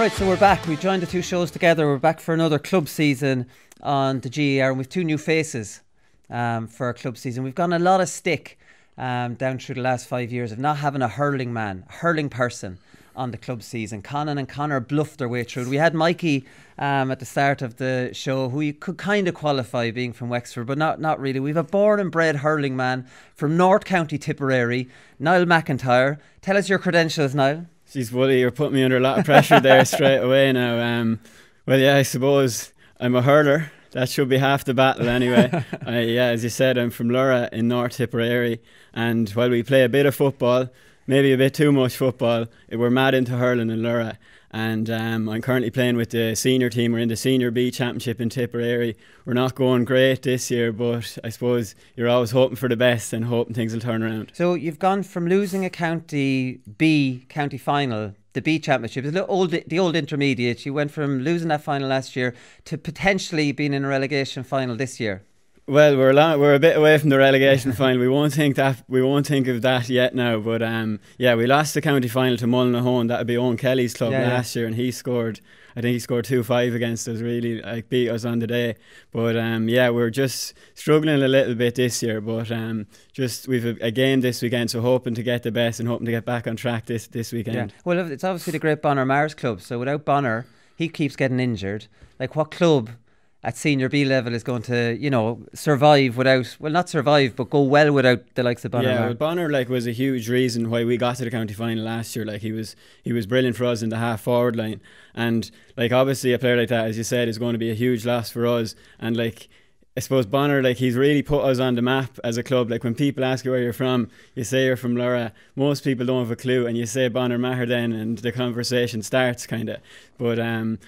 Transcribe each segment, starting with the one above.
Alright, so we're back. We joined the two shows together. We're back for another club season on the GER, and we've two new faces for our club season. We've gotten a lot of stick down through the last 5 years of not having a hurling person on the club season. Conan and Connor bluffed their way through. We had Mikey at the start of the show, who you could kind of qualify being from Wexford, but not really. We've a born and bred hurling man from North County Tipperary, Nile Mcintyre. Tell us your credentials, Niall. Jeez, Wooly, you're putting me under a lot of pressure there straight away now. Well, yeah, I suppose I'm a hurler. That should be half the battle anyway. Yeah, as you said, I'm from Lura in North Tipperary, and while we play a bit of football, maybe a bit too much football, we're mad into hurling in Lura. And I'm currently playing with the senior team. We're in the Senior B Championship in Tipperary. We're not going great this year, but I suppose you're always hoping for the best and hoping things will turn around. So you've gone from losing a county B county final, the B Championship, the old intermediate. You went from losing that final last year to potentially being in a relegation final this year. Well, we're a bit away from the relegation final. We won't think of that yet now. But yeah, we lost the county final to Mullinahone. That would be Owen Kelly's club last year, and he scored 2-5 against us. Really, like, beat us on the day. But yeah, we're just struggling a little bit this year. But we've a game this weekend, so hoping to get the best and hoping to get back on track this weekend. Yeah. Well, it's obviously the great Bonner Mars club. So without Bonner, he keeps getting injured. Like, what club at Senior B level is going to, survive without, well, not survive, but go well without the likes of Bonner? Yeah, well, Bonner was a huge reason why we got to the county final last year. Like, he was brilliant for us in the half forward line, and like, obviously a player like that, as you said, is going to be a huge loss for us. And like, I suppose Bonner, like, he's really put us on the map as a club. Like, when people ask you where you're from, you say you're from Lura. Most people don't have a clue, and you say Bonner Maher then, and the conversation starts, kind of. But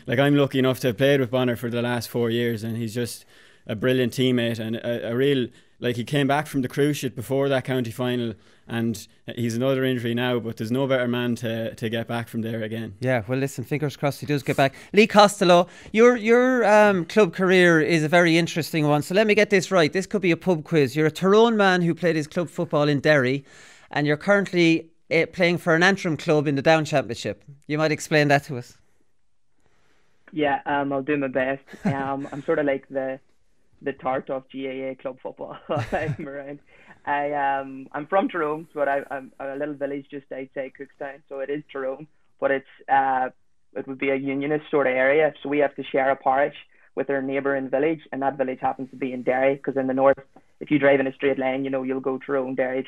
like, I'm lucky enough to have played with Bonner for the last 4 years, and he's just a brilliant teammate and a real, like, he came back from the cruciate before that county final, and he's another injury now, but there's no better man to get back from there again. Yeah, well, listen, fingers crossed he does get back. Lee Costello, your club career is a very interesting one. So let me get this right. This could be a pub quiz. You're a Tyrone man who played his club football in Derry, and you're currently playing for an Antrim club in the Down Championship. You might explain that to us. Yeah, I'll do my best. I'm sort of like the tart of GAA club football. I'm around. I'm from Tyrone, but I'm a little village just outside Cookstown, so it is Tyrone, but it would be a unionist sort of area, so we have to share a parish with our neighbouring village, and that village happens to be in Derry, because in the north, if you drive in a straight line, you'll go Tyrone, Derry,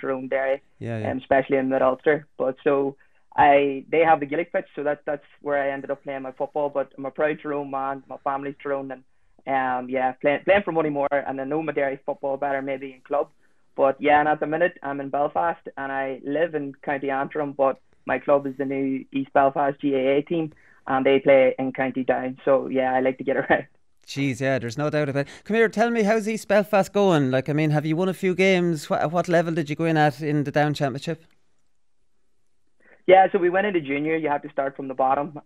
especially in Mid-Ulster. But so they have the Gaelic pitch, so that's where I ended up playing my football. But I'm a proud Tyrone man. My family's Tyrone, and yeah, playing for Moneymore, and I know my Derry football better maybe in club. But yeah, and at the minute I'm in Belfast, and I live in County Antrim, but my club is the new East Belfast GAA team, and they play in County Down. So yeah, I like to get around. Jeez, yeah, there's no doubt about it. Come here, tell me, how's East Belfast going? Like, I mean, have you won a few games? What level did you go in at in the Down Championship? Yeah, so we went into junior. You have to start from the bottom.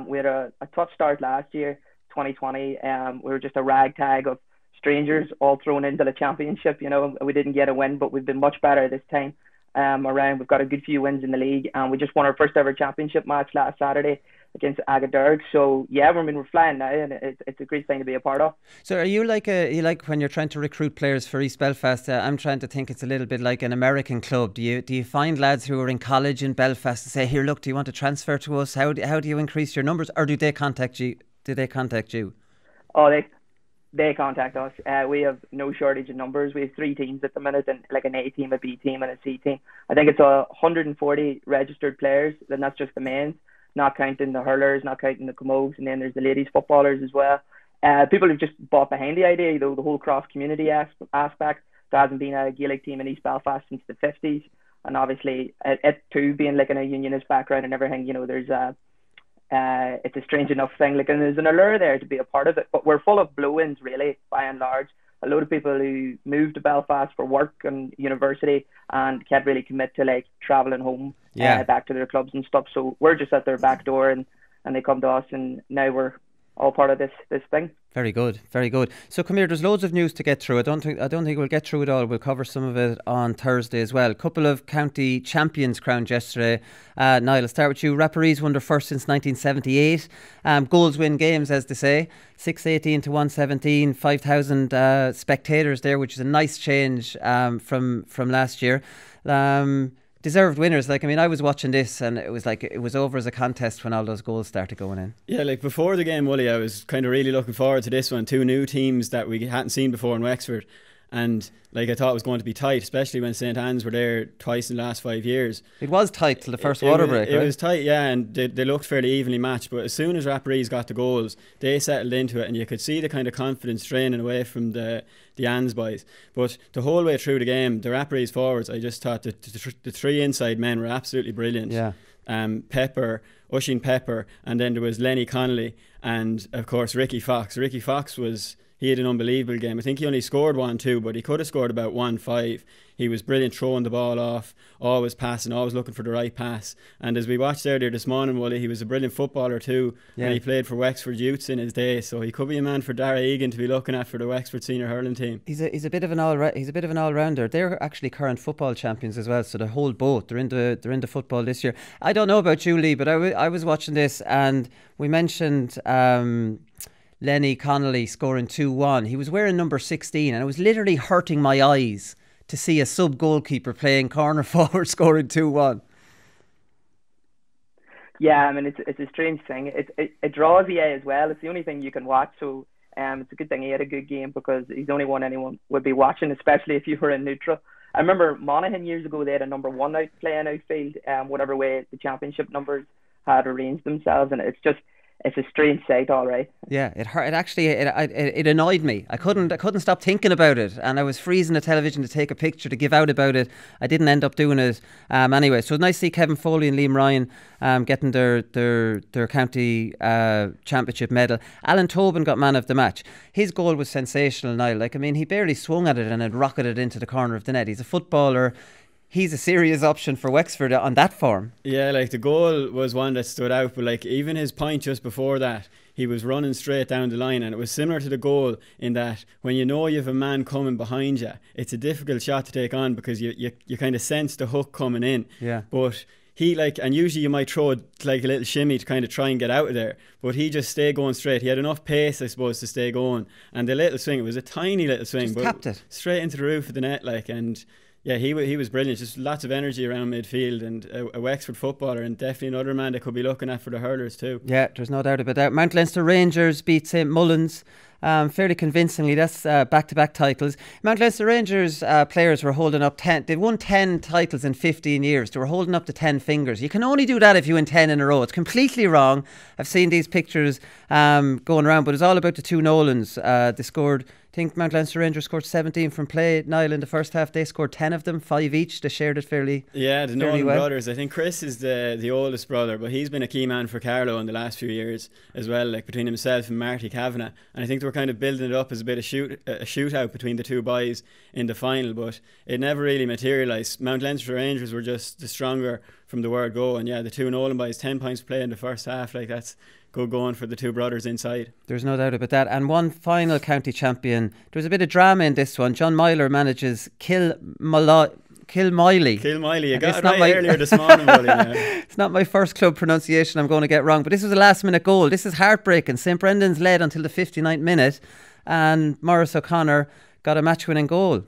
We had a tough start last year, 2020. We were just a ragtag of strangers all thrown into the championship. We didn't get a win, but we've been much better this time around. We've got a good few wins in the league, and we just won our first ever championship match last Saturday against Agadirg. So yeah, we're flying now, and it's a great thing to be a part of. So are you like when you're trying to recruit players for East Belfast? I'm trying to think it's a little bit like an American club. Do you find lads who are in college in Belfast to say, here, look, do you want to transfer to us? How do you increase your numbers, or do they contact you? Oh, they contact us. We have no shortage of numbers. We have 3 teams at the minute, and like an A team, a B team, and a C team. I think it's 140 registered players, and that's just the men's, not counting the hurlers, not counting the camogues, and then there's the ladies footballers as well. People have just bought behind the idea, the whole cross community aspect. There hasn't been a Gaelic team in East Belfast since the 50s, and obviously it too being like in a unionist background and everything, there's it's a strange enough thing, and there's an allure there to be a part of it. But we're full of blow-ins, really, by and large. A load of people who moved to Belfast for work and university and can't really commit to travelling home back to their clubs and stuff. So we're just at their back door, and they come to us, and now we're all part of this thing. Very good, very good. So come here, there's loads of news to get through. I don't think we'll get through it all. We'll cover some of it on Thursday as well. A couple of county champions crowned yesterday. Niall, I'll start with you. Rapparees won their first since 1978. Goals win games, as they say. 618 to 117, 5,000 spectators there, which is a nice change from last year. Deserved winners. Like, I mean, I was watching this and it was over as a contest when all those goals started going in. Yeah, like before the game, Wooly, I was kind of really looking forward to this one. Two new teams that we hadn't seen before in Wexford. And like I thought it was going to be tight, especially when St. Anne's were there twice in the last 5 years. It was tight till the first water break, right? It was tight, yeah, and they looked fairly evenly matched. But as soon as Rapparees got the goals, they settled into it, and you could see the kind of confidence draining away from the Anne's boys. But the whole way through the game, the Rapparees forwards, I just thought the three inside men were absolutely brilliant. Yeah. Oisin Pepper, and then there was Lenny Connolly, and of course Ricky Fox. Ricky Fox he had an unbelievable game. I think he only scored 1-2, but he could have scored about 1-5. He was brilliant throwing the ball off, always passing, always looking for the right pass. And as we watched earlier this morning, Wooly, he was a brilliant footballer too. Yeah. And he played for Wexford Youths in his day, so he could be a man for Dara Egan to be looking at for the Wexford senior hurling team. He's a bit of an all-rounder. They're actually current football champions as well, so they hold both. They're into football this year. I don't know about you, Lee, but I was watching this and we mentioned Lenny Connolly scoring 2-1. He was wearing number 16 and it was literally hurting my eyes to see a sub-goalkeeper playing corner forward scoring 2-1. Yeah, I mean, it's a strange thing. It draws EA as well. It's the only thing you can watch, so it's a good thing he had a good game because he's the only one anyone would be watching, especially if you were in neutral. I remember Monaghan years ago, they had a number 1 out playing outfield, whatever way the championship numbers had arranged themselves, and it's a strange sight, all right. Yeah, it hurt. It annoyed me. I couldn't stop thinking about it, and I was freezing the television to take a picture to give out about it. I didn't end up doing it anyway. So nice to see Kevin Foley and Liam Ryan getting their county championship medal. Alan Tobin got man of the match. His goal was sensational, Niall. Like, I mean, he barely swung at it and it rocketed into the corner of the net. He's a footballer. He's a serious option for Wexford on that form. Yeah, like the goal was one that stood out, but like even his point just before that, he was running straight down the line, and it was similar to the goal in that when you know you have a man coming behind you, it's a difficult shot to take on because you kind of sense the hook coming in. Yeah. But he and usually you might throw like a little shimmy to kind of try and get out of there, but he just stayed going straight. He had enough pace, I suppose, to stay going, and the little swing, it was a tiny little swing, just but tapped it straight into the roof of the net, like, and yeah, he was brilliant. Just lots of energy around midfield, and a Wexford footballer, and definitely another man that could be looking at for the hurlers too. Yeah, there's no doubt about that. Mount Leinster Rangers beat St Mullins fairly convincingly. That's back-to-back titles. Mount Leinster Rangers players were holding up 10. They've won 10 titles in 15 years. They were holding up to 10 fingers. You can only do that if you win 10 in a row. It's completely wrong. I've seen these pictures going around, but it's all about the two Nolans. They scored, I think Mount Leinster Rangers scored 17 from play. Niall, in the first half, they scored 10 of them, 5 each. They shared it fairly. Yeah, the Nolan well. brothers. I think Chris is the oldest brother, but he's been a key man for Carlow in the last few years as well, like between himself and Marty Kavanagh. And I think they were kind of building it up as a bit of a shootout between the two boys in the final, but it never really materialised. Mount Leinster Rangers were just the stronger from the word go, and yeah, the two Nolan boys, 10 points play in the first half, like that's good going for the two brothers inside. There's no doubt about that. And one final county champion. There was a bit of drama in this one. John Myler manages Kilmiley. Kilmiley, you got it right earlier this morning, buddy. Yeah. It's not my first club pronunciation I'm going to get wrong, but this was a last minute goal. This is heartbreaking. St Brendan's led until the 59th minute and Maurice O'Connor got a match winning goal.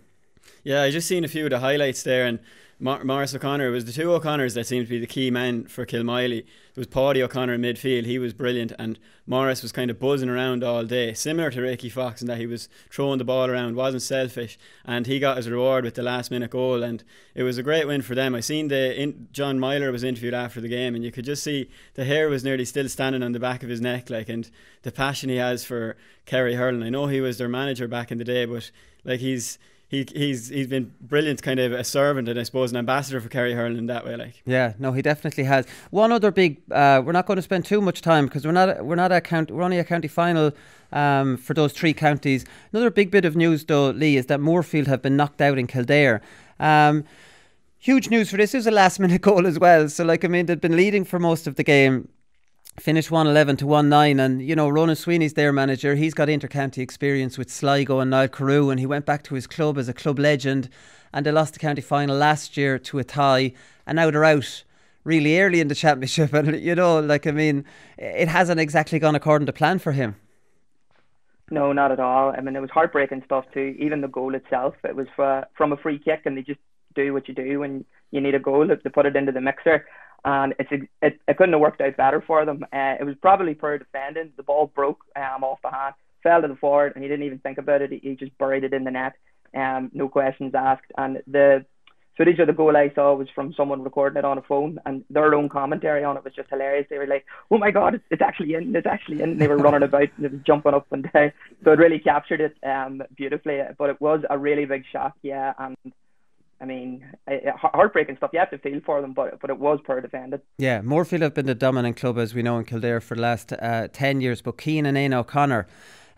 Yeah, I just seen a few of the highlights there, and Maurice O'Connor, it was the two O'Connors that seemed to be the key men for Kilmiley. There was Paddy O'Connor in midfield, he was brilliant, and Maurice was kind of buzzing around all day, similar to Ricky Fox in that he was throwing the ball around, wasn't selfish, and he got his reward with the last minute goal, and it was a great win for them. I seen John Myler was interviewed after the game, and you could just see the hair was nearly still standing on the back of his neck, like, and the passion he has for Kerry hurling. I know he was their manager back in the day, but like he's been brilliant, kind of a servant and I suppose an ambassador for Kerry hurling in that way. Like, yeah, no, he definitely has. One other big, we're not going to spend too much time because we're only a county final for those three counties. Another big bit of news though, Lee, is that Moorefield have been knocked out in Kildare. Huge news for this. It was a last minute goal as well. So like, I mean, they'd been leading for most of the game. finished 111 to 1-9, and you know Ronan Sweeney's their manager. He's got inter-county experience with Sligo and Niall Carew, and he went back to his club as a club legend, and they lost the county final last year to a tie, and now they're out really early in the championship. And you know, like, I mean, it hasn't exactly gone according to plan for him. No, not at all. I mean, it was heartbreaking stuff too. Even the goal itself, it was from a free kick, and they just do what you do when you need a goal, to put it into the mixer. And it couldn't have worked out better for them. It was probably poor defending. The ball broke off the hand, fell to the forward, and he didn't even think about it. He just buried it in the net. No questions asked. And the footage of the goal I saw was from someone recording it on a phone, and their own commentary on it was just hilarious. They were like, "Oh my God, it's actually in! It's actually in!" And they were running about, and it was jumping up and down. So it really captured it beautifully. But it was a really big shock, yeah. And I mean, heartbreaking stuff. You have to feel for them, but it was poor defended. Yeah, Moorefield have been the dominant club, as we know, in Kildare for the last 10 years. But Keane and Éanna O'Connor,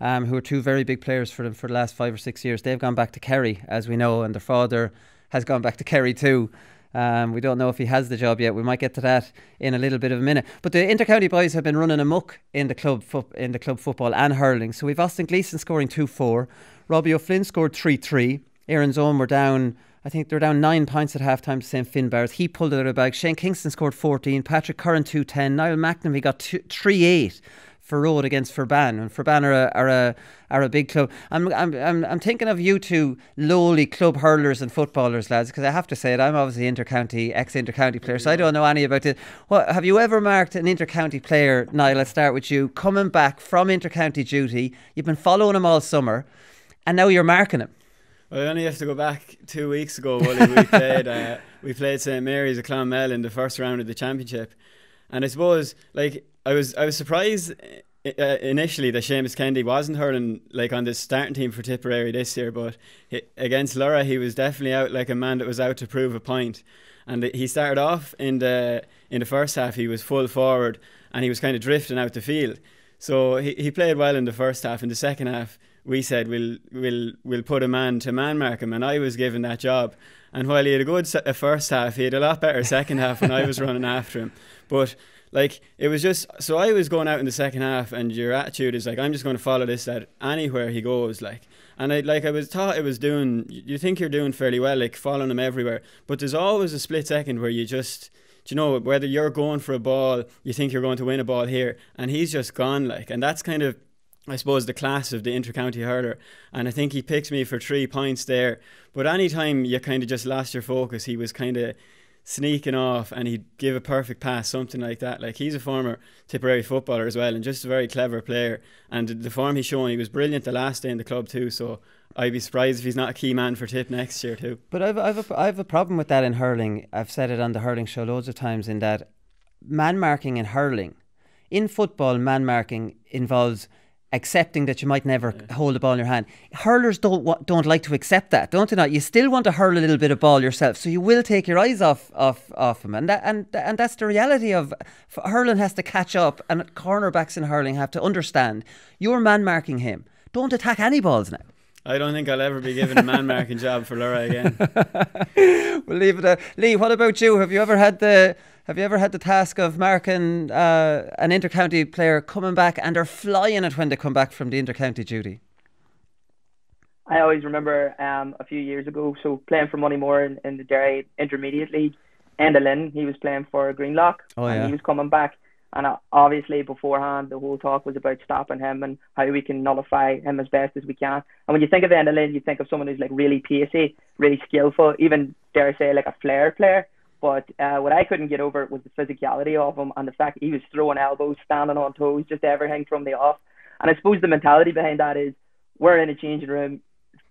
who are two very big players for them for the last 5 or 6 years, they've gone back to Kerry, as we know, and their father has gone back to Kerry too. We don't know if he has the job yet. We might get to that in a little bit of a minute. But the inter-county boys have been running amok in the club football and hurling. So we've Austin Gleeson scoring 2-4, Robbie O'Flynn scored 3-3. Aaron's Own were down, I think they're down 9 points at half time to St Finn Barrett. He pulled it out of the bag. Shane Kingston scored 14. Patrick Curran 2-10. Niall Mcintyre got 3-8 for Road against Furban, and Furban are a big club. I'm thinking of you two lowly club hurlers and footballers, lads, because I have to say it, I'm obviously ex-inter-county player, so I don't know any about it. What have you ever marked an inter-county player, Niall? Let's start with you. Coming back from inter-county duty, you've been following him all summer, and now you're marking him. Well, I only have to go back 2 weeks ago, Willie. We played St Mary's of Clonmel in the first round of the championship, and I suppose, like, I was surprised initially that Seamus Kennedy wasn't hurling like on the starting team for Tipperary this year, but against Lurra he was definitely out like a man that was out to prove a point. And he started off in the first half. He was full forward and he was kind of drifting out the field. So he played well in the first half. In the second half, we said we'll put a man to man mark him, and I was given that job. And while he had a good first half, he had a lot better second half when I was running after him. But like, it was just, so I was going out in the second half, and your attitude is like, I'm just going to follow this lad anywhere he goes, like. And I was taught it was doing, you think you're doing fairly well, like following him everywhere, but there's always a split second where you just, you know, whether you're going for a ball, you think you're going to win a ball here, and he's just gone, like. And that's kind of, I suppose, the class of the inter-county hurler. And I think he picked me for 3 points there. But anytime you kind of just lost your focus, he was kind of sneaking off and he'd give a perfect pass, something like that. Like, he's a former Tipperary footballer as well, and just a very clever player. And the form he's shown, he was brilliant the last day in the club too. So I'd be surprised if he's not a key man for Tip next year too. But I've a problem with that in hurling. I've said it on the hurling show loads of times, in that man marking in hurling, in football, man marking involves accepting that you might never hold the ball in your hand. Hurlers don't like to accept that, don't they not? You still want to hurl a little bit of ball yourself, so you will take your eyes off him, and that's the reality of hurling. Has to catch up, and cornerbacks in hurling have to understand you're man marking him. Don't attack any balls now. I don't think I'll ever be given a man marking job for Lurra again. We'll leave it at Lee. What about you? Have you ever had the task of marking an inter-county player coming back, and they're flying it when they come back from the inter-county duty? I always remember a few years ago, so playing for Moneymore in the Derry Intermediate League, Enda Lynn, he was playing for Greenlock, and he was coming back. And obviously beforehand, the whole talk was about stopping him and how we can nullify him as best as we can. And when you think of Enda Lynn, you think of someone who's like really pacey, really skillful, even dare I say like a flair player. But what I couldn't get over was the physicality of him, and the fact he was throwing elbows, standing on toes, just everything from the off. And I suppose the mentality behind that is, we're in a changing room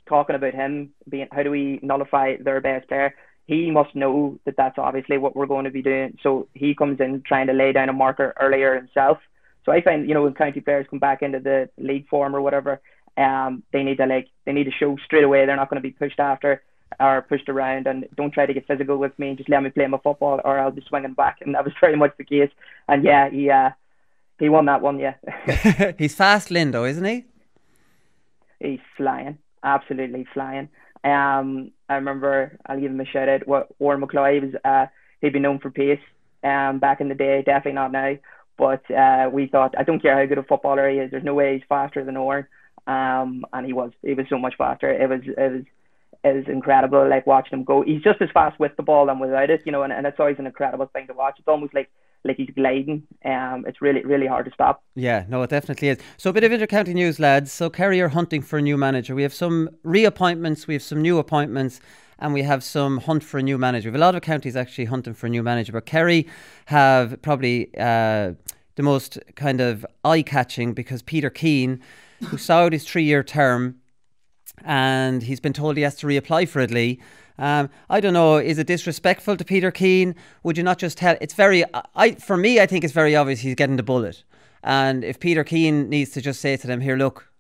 talking about him being, how do we nullify their best player? He must know that that's obviously what we're going to be doing. So he comes in trying to lay down a marker earlier himself. So I find, you know, when county players come back into the league form or whatever, they need to show straight away they're not going to be pushed after or pushed around, and don't try to get physical with me and just let me play my football or I'll be swinging back. And that was very much the case. And yeah, he won that one, yeah. He's fast, Lindo, isn't he? He's flying, absolutely flying. I remember, I'll give him a shout out, Warren McCloy was, he'd been known for pace back in the day, definitely not now, But we thought, I don't care how good a footballer he is, there's no way he's faster than Owen. And he was so much faster. It was incredible, like watching him go. He's just as fast with the ball than without it, and it's always an incredible thing to watch. It's almost like he's gliding. It's really, really hard to stop. Yeah, no, it definitely is. So a bit of inter-county news, lads. So Kerry are hunting for a new manager. We have some reappointments, we have some new appointments, and we have some hunt for a new manager. We have a lot of counties actually hunting for a new manager, but Kerry have probably the most kind of eye-catching, because Peter Keane, who saw out his 3-year term, and he's been told he has to reapply for it, Lee. I don't know, is it disrespectful to Peter Keane? Would you not just tell? It's very, for me, I think it's very obvious he's getting the bullet. And if Peter Keane needs to just say to them, here, look,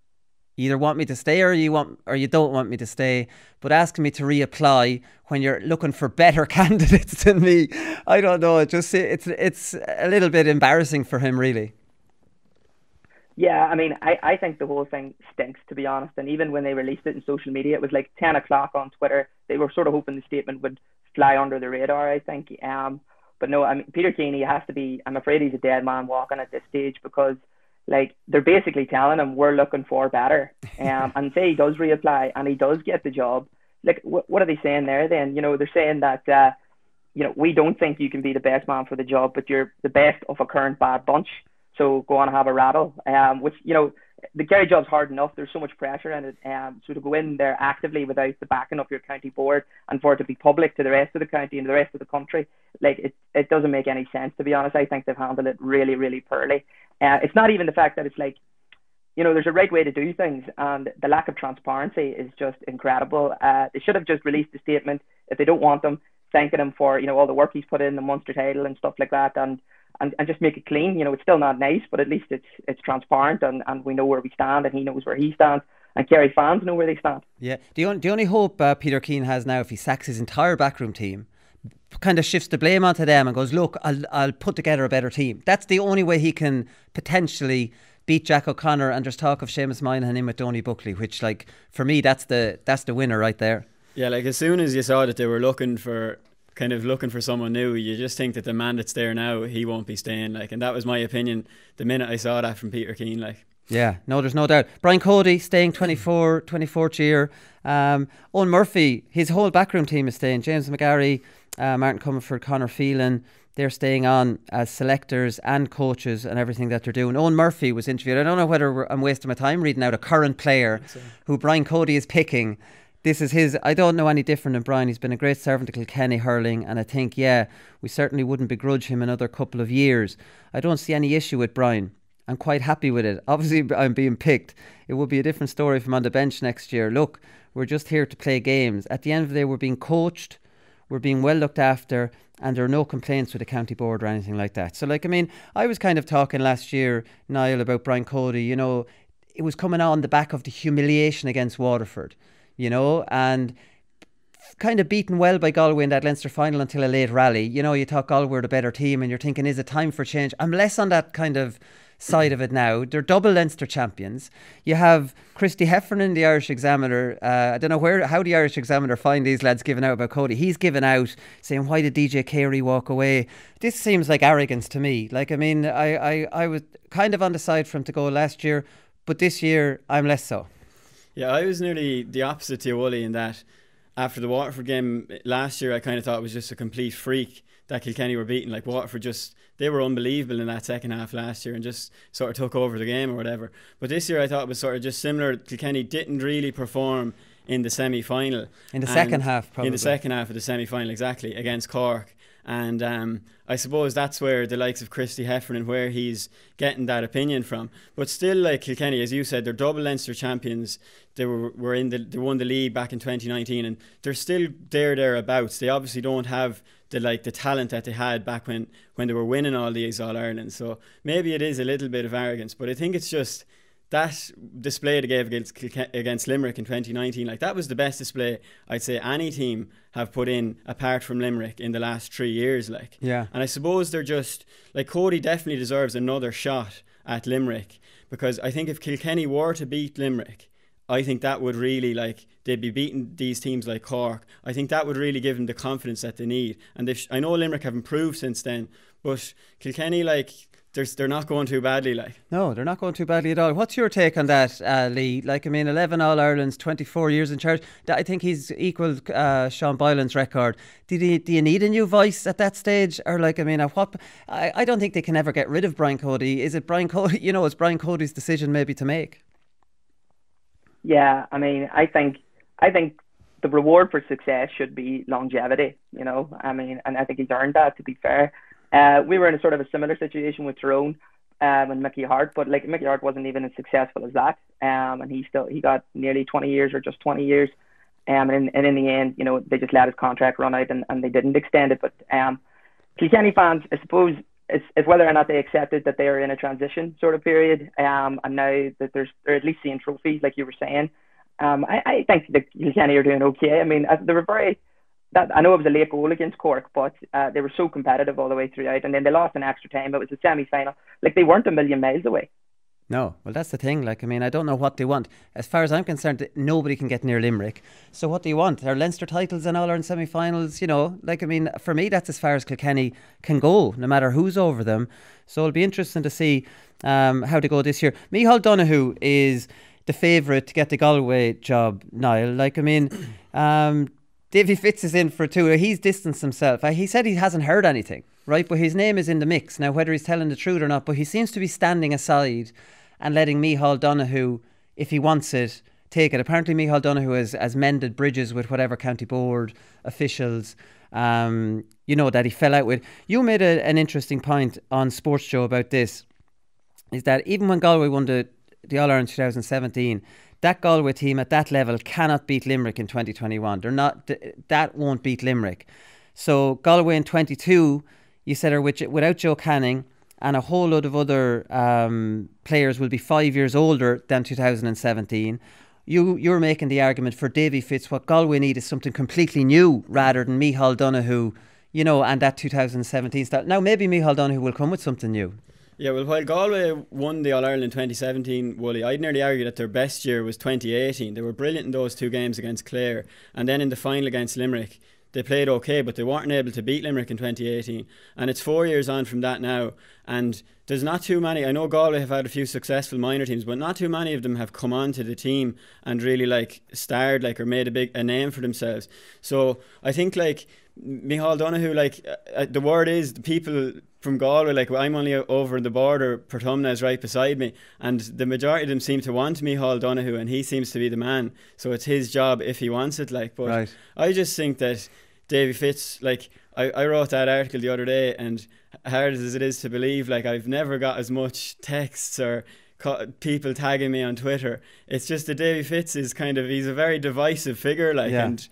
you either want me to stay or you don't want me to stay, but asking me to reapply when you're looking for better candidates than me, I don't know. It's a little bit embarrassing for him, really. Yeah, I mean, I think the whole thing stinks, to be honest. And even when they released it in social media, it was like 10 o'clock on Twitter. They were sort of hoping the statement would fly under the radar, I think. But no, I mean, Peter Keane, he has to be, I'm afraid he's a dead man walking at this stage, because like they're basically telling him we're looking for better. And say he does reapply and he does get the job. Like, what are they saying there then? They're saying that, we don't think you can be the best man for the job, but you're the best of a current bad bunch. So go on and have a rattle, which, the Kerry job's hard enough. There's so much pressure in it. So to go in there actively without the backing of your county board, and for it to be public to the rest of the county and the rest of the country, like it doesn't make any sense, to be honest. I think they've handled it really, really poorly. It's not even the fact that it's like, there's a right way to do things, and the lack of transparency is just incredible. They should have just released a statement if they don't want him, thanking him for, all the work he's put in, the Munster title and stuff like that, and just make it clean. It's still not nice, but at least it's transparent, and we know where we stand, and he knows where he stands, and Kerry fans know where they stand. Yeah. The only hope Peter Keane has now, if he sacks his entire backroom team, kind of shifts the blame onto them and goes, look, I'll put together a better team. That's the only way he can potentially beat Jack O'Connor, and there's talk of Seamus Moynihan in with Donny Buckley, which, like, for me, that's the winner right there. Yeah, like as soon as you saw that they were looking for someone new, you just think that the man that's there now, he won't be staying, like, and that was my opinion the minute I saw that from Peter Keane, like. Yeah, no, there's no doubt. Brian Cody staying 24th year. Owen Murphy, his whole backroom team is staying. James McGarry, Martin Comerford, Conor Phelan, they're staying on as selectors and coaches and everything that they're doing. Owen Murphy was interviewed. I don't know whether I'm wasting my time reading out a current player who Brian Cody is picking. This is his. I don't know any different than Brian. He's been a great servant to Kilkenny hurling, and I think, we certainly wouldn't begrudge him another couple of years. I don't see any issue with Brian. I'm quite happy with it. Obviously, I'm being picked. It would be a different story if I'm on the bench next year. Look, we're just here to play games. At the end of the day, we're being coached, we're being well looked after, and there are no complaints with the county board or anything like that. So, like, I mean, I was kind of talking last year, Niall, about Brian Cody. It was coming on the back of the humiliation against Waterford, and kind of beaten well by Galway in that Leinster final until a late rally. You thought Galway were the better team, and you're thinking, is it time for change? I'm less on that kind of side of it now. They're double Leinster champions. You have Christy Heffernan, the Irish Examiner. I don't know how the Irish Examiner find these lads giving out about Cody. He's given out saying, why did DJ Carey walk away? This seems like arrogance to me. Like, I mean, I was kind of on the side for him to go last year, but this year I'm less so. Yeah, I was nearly the opposite to Wooly in that after the Waterford game last year, I kind of thought it was just a complete freak that Kilkenny were beaten. Like, Waterford they were unbelievable in that second half last year and just sort of took over the game or whatever. But this year I thought it was sort of just similar. Kilkenny didn't really perform in the semi-final. In the second half, probably. In the second half of the semi-final, exactly, against Cork. And I suppose that's where the likes of Christy Heffernan, where he's getting that opinion from. But still, like Kilkenny, as you said, they're double Leinster champions. They won the league back in 2019, and they're still thereabouts. They obviously don't have the talent that they had back when they were winning all these All Ireland. So maybe it is a little bit of arrogance, but I think it's just that display they gave against Limerick in 2019, like, that was the best display I'd say any team have put in apart from Limerick in the last 3 years, like. Yeah. And I suppose they're just like, Cody definitely deserves another shot at Limerick, because I think if Kilkenny were to beat Limerick, I think that would really, like, they'd be beating these teams like Cork. I think that would really give them the confidence that they need. And I know Limerick have improved since then, but Kilkenny, like, they're not going too badly. Like, no, they're not going too badly at all. What's your take on that, Lee? Like, I mean, 11 All-Irelands, 24 years in charge. I think he's equalled Sean Boylan's record. Do you need a new voice at that stage? Or, like, I mean, I don't think they can ever get rid of Brian Cody. Is it Brian Cody? It's Brian Cody's decision maybe to make. Yeah, I mean, I think the reward for success should be longevity. I mean, and I think he's earned that, to be fair. We were in a sort of a similar situation with Tyrone and Mickey Hart, but like Mickey Hart wasn't even as successful as that, and he got nearly 20 years or just 20 years, and in the end, they just let his contract run out and they didn't extend it. But Kilkenny fans, I suppose, it's whether or not they accepted that they are in a transition sort of period, and now that they're at least seeing trophies, like you were saying. I think the Kilkenny are doing okay. I mean, they were I know it was a late goal against Cork, but they were so competitive all the way throughout, and then they lost in extra time. It was a semi-final. Like, they weren't a million miles away. No, well, that's the thing. Like, I mean, I don't know what they want. As far as I'm concerned, nobody can get near Limerick. So what do you want? Are Leinster titles and All-Ireland semi-finals? Like, I mean, for me, that's as far as Kilkenny can go, no matter who's over them. So it'll be interesting to see how they go this year. Mikhail Donohue is the favourite to get the Galway job, Niall. Like, I mean, Davy Fitz is in for two. He's distanced himself. He said he hasn't heard anything, right? But his name is in the mix. Now, whether he's telling the truth or not, but he seems to be standing aside and letting Mikhail Donohue, if he wants it, take it. Apparently, Mikhail Donohue has mended bridges with whatever county board officials, that he fell out with. You made an interesting point on Sports Show about this, is that even when Galway won the All-Ireland 2017, that Galway team at that level cannot beat Limerick in 2021. That won't beat Limerick. So Galway in 22, you said, are without Joe Canning, and a whole load of other players will be 5 years older than 2017. You're making the argument for Davy Fitz. What Galway need is something completely new rather than Mikhail Donohue, and that 2017 style. Now, maybe Mikhail Donohue will come with something new. Yeah, well, while Galway won the All-Ireland in 2017, Wooly, I'd nearly argue that their best year was 2018. They were brilliant in those two games against Clare, and then in the final against Limerick, they played okay, but they weren't able to beat Limerick in 2018. And it's 4 years on from that now, and there's not too many. I know Galway have had a few successful minor teams, but not too many of them have come on to the team and really starred or made a name for themselves. So I think Mikhail Donohue, the word is the people from Galway, I'm only over the border, Portumna is right beside me, and the majority of them seem to want Mikhail Donohue, and he seems to be the man, so it's his job if he wants it. But right. I just think that Davy Fitz, I wrote that article the other day, and hard as it is to believe, I've never got as much texts or people tagging me on Twitter. It's just that Davy Fitz is he's a very divisive figure, and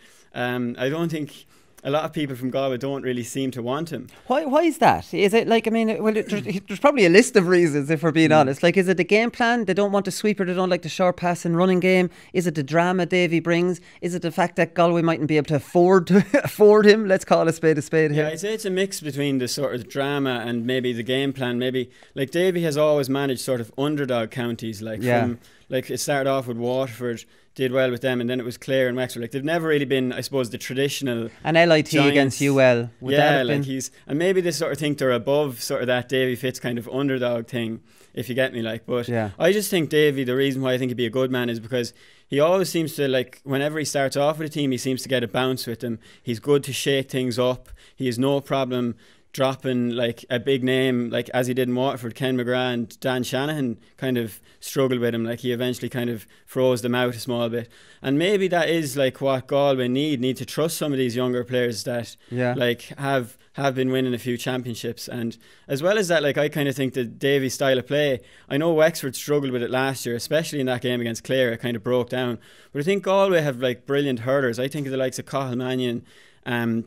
I don't think a lot of people from Galway don't really seem to want him. Why is that? Is it there's probably a list of reasons, if we're being honest. Is it the game plan? They don't want the sweeper, they don't like the short pass and running game? Is it the drama Davy brings? Is it the fact that Galway mightn't be able to afford him? Let's call a spade here. Yeah, I'd say it's a mix between the sort of drama and maybe the game plan. Maybe Davy has always managed sort of underdog counties, from it started off with Waterford, did well with them, and then it was Clare and Wexford. They've never really been, I suppose, the traditional and LIT giants against UL. And maybe they sort of think they're above sort of that Davy Fitz kind of underdog thing, if you get me. But I just think Davy, the reason why I think he'd be a good man is because he always seems to, whenever he starts off with a team, he seems to get a bounce with them. He's good to shake things up. He has no problem dropping a big name as he did in Waterford. Ken McGrath and Dan Shanahan kind of struggled with him. He eventually kind of froze them out a small bit, and maybe that is what Galway need to trust some of these younger players that have been winning a few championships. And as well as that, I kind of think the Davy style of play, I know Wexford struggled with it last year, especially in that game against Clare. It kind of broke down, but I think Galway have brilliant hurlers. I think of the likes of Cathal Mannion,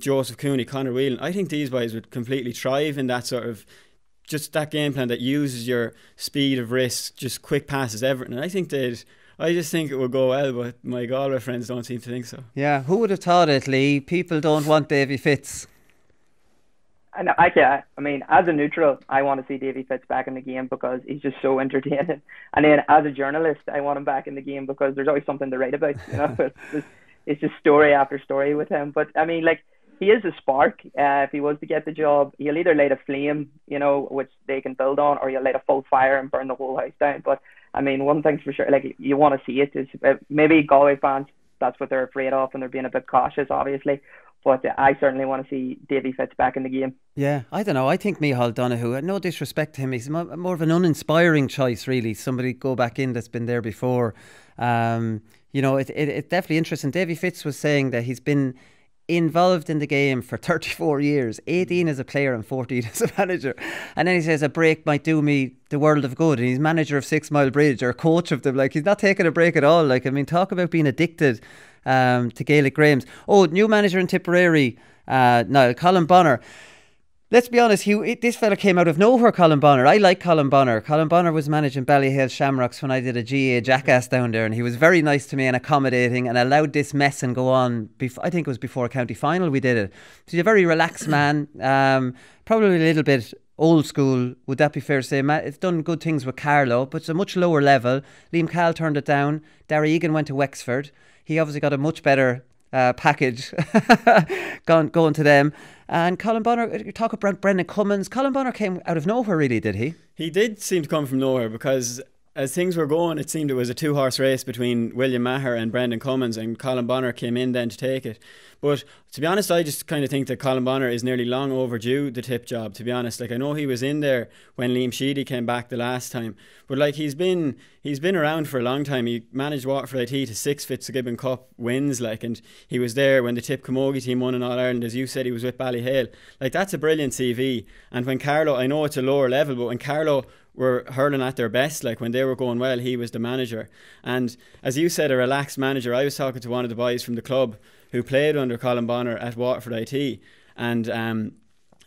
Joseph Cooney, Conor Whelan. I think these boys would completely thrive in that sort of just that game plan that uses your speed of risk, just quick passes, everything. And I just think it would go well, but my Galway friends don't seem to think so. Yeah, who would have thought it, Lee? People don't want Davy Fitz. I mean, as a neutral, I want to see Davy Fitz back in the game because he's just so entertaining. And then as a journalist, I want him back in the game because there's always something to write about. It's just story after story with him. But I mean, he is a spark. If he was to get the job, he'll either light a flame, which they can build on, or he'll light a full fire and burn the whole house down. But I mean, one thing's for sure, like you want to see it is maybe Galway fans, that's what they're afraid of, and they're being a bit cautious, obviously. But I certainly want to see Davy Fitz back in the game. Yeah, I don't know. I think Mikhail Donohue, no disrespect to him, he's more of an uninspiring choice, really. Somebody go back in that's been there before. It's definitely interesting. Davy Fitz was saying that he's been involved in the game for 34 years, 18 as a player and 14 as a manager. And then he says a break might do me the world of good. And he's manager of 6 Mile Bridge or coach of them. Like, he's not taking a break at all. Like, I mean, talk about being addicted to Gaelic games. Oh, new manager in Tipperary, Niall, Colin Bonner. Let's be honest, this fella came out of nowhere, Colin Bonner. I like Colin Bonner. Colin Bonner was managing Ballyhale Shamrocks when I did a GA Jackass down there, and he was very nice to me and accommodating and allowed this mess and go on. I think it was before a county final we did it. So he's a very relaxed man, probably a little bit old school, would that be fair to say? It's done good things with Carlow, but it's a much lower level. Liam Cahill turned it down. Darry Egan went to Wexford. He obviously got a much better package going to them. And Colin Bonner, you talk about Brendan Cummins. Colin Bonner came out of nowhere, really, did he? He did seem to come from nowhere, because as things were going, it seemed it was a 2-horse race between William Maher and Brendan Cummins, and Colin Bonner came in then to take it. But to be honest, I just kind of think that Colin Bonner is nearly long overdue the tip job, to be honest. Like, I know he was in there when Liam Sheedy came back the last time, but like he's been around for a long time. He managed Waterford IT to 6 Fitzgibbon Cup wins, like, and he was there when the Tip Camogie team won in All Ireland. As you said, he was with Ballyhale. Like, that's a brilliant CV. And when Carlow, I know it's a lower level, but when Carlow were hurling at their best, like when they were going well, he was the manager. And as you said, a relaxed manager. I was talking to one of the boys from the club who played under Colin Bonner at Waterford IT, and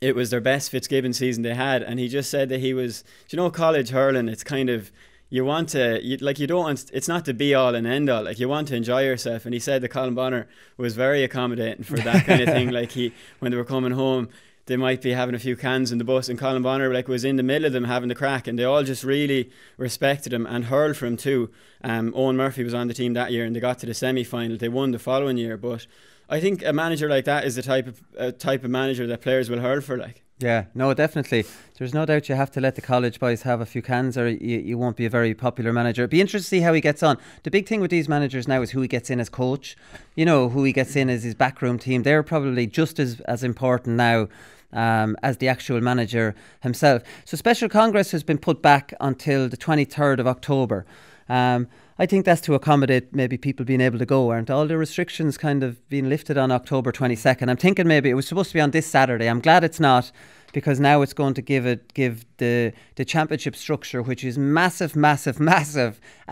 it was their best Fitzgibbon season they had, and he just said that he was, college hurling, it's kind of, you don't want, it's not the be all and end all, like you want to enjoy yourself. And he said that Colin Bonner was very accommodating for that kind of thing. Like, when they were coming home, they might be having a few cans in the bus, and Colin Bonner was in the middle of them having the crack, and they all just really respected him and hurled for him too. Owen Murphy was on the team that year, and they got to the semi-final. They won the following year. But I think a manager like that is the type of manager that players will hurl for. Like, yeah, no, definitely. There's no doubt you have to let the college boys have a few cans, or you won't be a very popular manager. It'd be interesting to see how he gets on. The big thing with these managers now is who he gets in as coach. Who he gets in as his backroom team. They're probably just as important now as the actual manager himself. So Special Congress has been put back until the 23rd of October. I think that's to accommodate maybe people being able to go. Aren't all the restrictions kind of being lifted on October 22nd? I'm thinking maybe it was supposed to be on this Saturday. I'm glad it's not, because now it's going to give the championship structure, which is massive,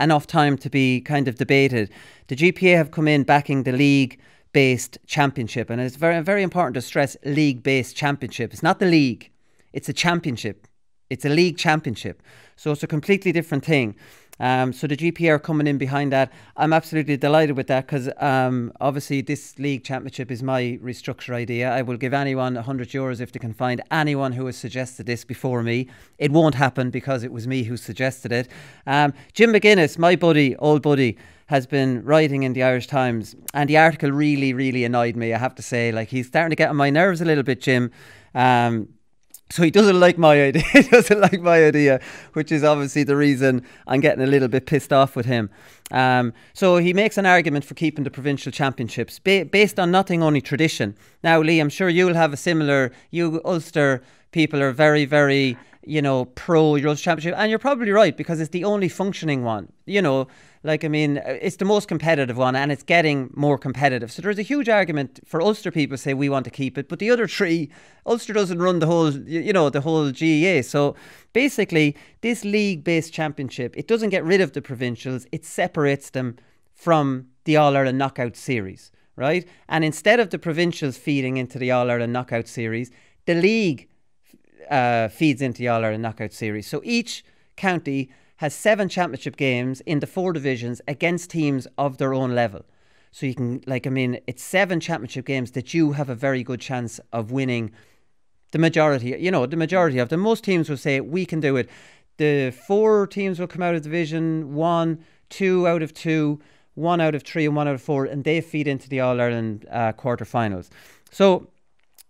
enough time to be kind of debated. The GPA have come in backing the league-based championship, and it's very, very important to stress league-based championship. It's not the league, it's a championship. It's a league championship. So it's a completely different thing. So the GPA are coming in behind that. I'm absolutely delighted with that, because obviously this league championship is my restructure idea. I will give anyone €100 if they can find anyone who has suggested this before me. It won't happen because it was me who suggested it. Jim McGuinness, my buddy, old buddy, has been writing in the Irish Times, and the article really, really annoyed me, I have to say. Like, he's starting to get on my nerves a little bit, Jim. So he doesn't like my idea. Which is obviously the reason I'm getting a little bit pissed off with him. So he makes an argument for keeping the provincial championships based on nothing, only tradition. Now, Lee, I'm sure you'll have a similar. You Ulster people are very, very, pro Euros Championship, and you're probably right, because it's the only functioning one. It's the most competitive one, and it's getting more competitive. So there's a huge argument for Ulster people say we want to keep it, but the other three, Ulster doesn't run the whole GEA. So basically, this league-based championship, it doesn't get rid of the provincials, it separates them from the All-Ireland Knockout Series, right? And instead of the provincials feeding into the All-Ireland Knockout Series, the league feeds into the All-Ireland Knockout Series. So each county has 7 championship games in the 4 divisions against teams of their own level. So you can, it's 7 championship games that you have a very good chance of winning the majority of them. Most teams will say, we can do it. The 4 teams will come out of Division 1, 2 out of 2, 1 out of 3 and 1 out of 4, and they feed into the All-Ireland quarterfinals. So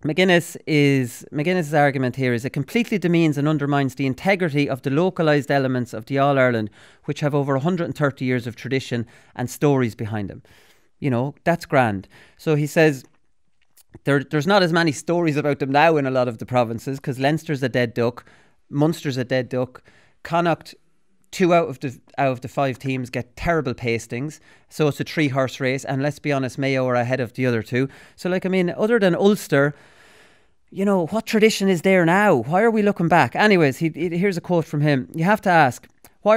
McGuinness's argument here is it completely demeans and undermines the integrity of the localised elements of the All-Ireland, which have over 130 years of tradition and stories behind them. You know, that's grand. So he says there's not as many stories about them now in a lot of the provinces because Leinster's a dead duck, Munster's a dead duck, Connacht, 2 out of the 5 teams get terrible pastings, so it's a 3-horse race, and let's be honest, Mayo are ahead of the other 2. So like, I mean, other than Ulster, you know, what tradition is there now? Why are we looking back? Anyways, here's a quote from him. You have to ask, what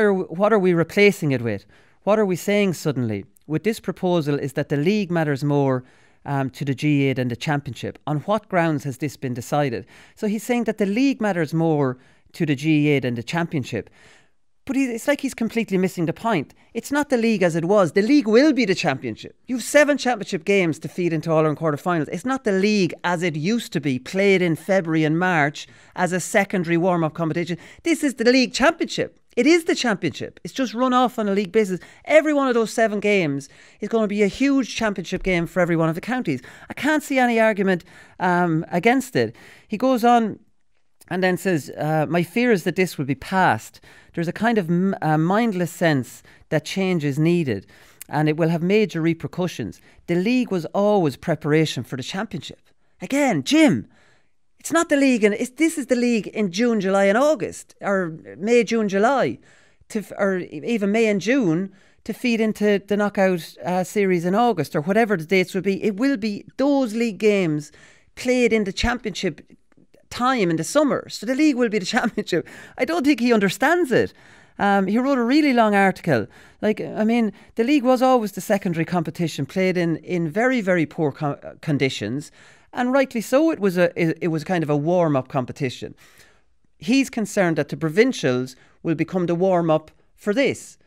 are we replacing it with? What are we saying suddenly? With this proposal is that the league matters more to the GAA than the championship. On what grounds has this been decided? So he's saying that the league matters more to the GAA than the championship. But it's like he's completely missing the point. It's not the league as it was. The league will be the championship. You have 7 championship games to feed into All-Ireland quarterfinals. It's not the league as it used to be, played in February and March as a secondary warm-up competition. This is the league championship. It is the championship. It's just run off on a league basis. Every one of those 7 games is going to be a huge championship game for every one of the counties. I can't see any argument against it. He goes on and then says, my fear is that this will be passed. There's a kind of mindless sense that change is needed and it will have major repercussions. The league was always preparation for the championship. Again, Jim, it's not the league, and this is the league in June, July and August, or May, June, July, or even May and June to feed into the knockout series in August, or whatever the dates will be. It will be those league games played in the championship time in the summer, so the league will be the championship. I don't think he understands it. He wrote a really long article. Like, I mean, the league was always the secondary competition played in very, very poor conditions, and rightly so. It was kind of a warm-up competition. He's concerned that the provincials will become the warm-up for this,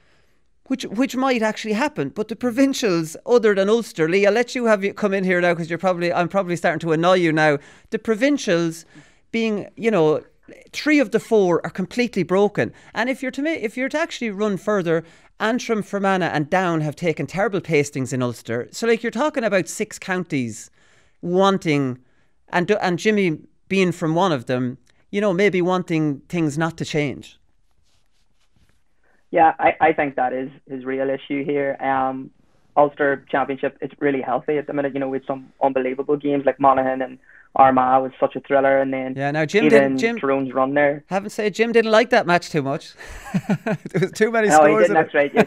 which might actually happen. But the provincials, other than Ulster, Lee, I'll let you come in here now because I'm probably starting to annoy you now. The provincials, being, you know, 3 of the 4 are completely broken. And if you're to actually run further, Antrim, Fermanagh and Down have taken terrible pastings in Ulster. So like, you're talking about 6 counties wanting, and Jimmy being from one of them, you know, maybe wanting things not to change. Yeah, I think that is his real issue here. Ulster Championship, it's really healthy at the minute, you know, with some unbelievable games like Monaghan and Armagh was such a thriller, and then Jim Tyrone's run there. Haven't said Jim didn't like that match too much. There was too many scores. He didn't, that's right. Yes,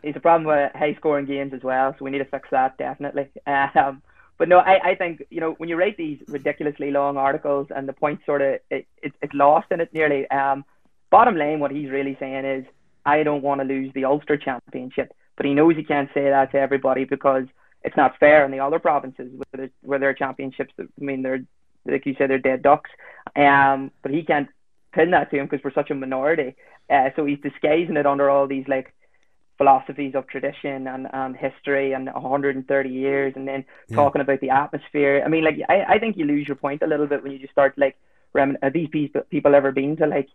he's a problem with high scoring games as well, so we need to fix that definitely. But no, I think, you know, when you write these ridiculously long articles and the point sort of it's lost in it nearly. Bottom line, what he's really saying is, I don't want to lose the Ulster Championship, but he knows he can't say that to everybody because it's not fair in the other provinces where there are championships. I mean, they're, like you said, they're dead ducks. But he can't pin that to him because we're such a minority. So he's disguising it under all these like philosophies of tradition and history and 130 years, and then talking about the atmosphere. I mean, like, I think you lose your point a little bit when you just start like, have these people ever been to like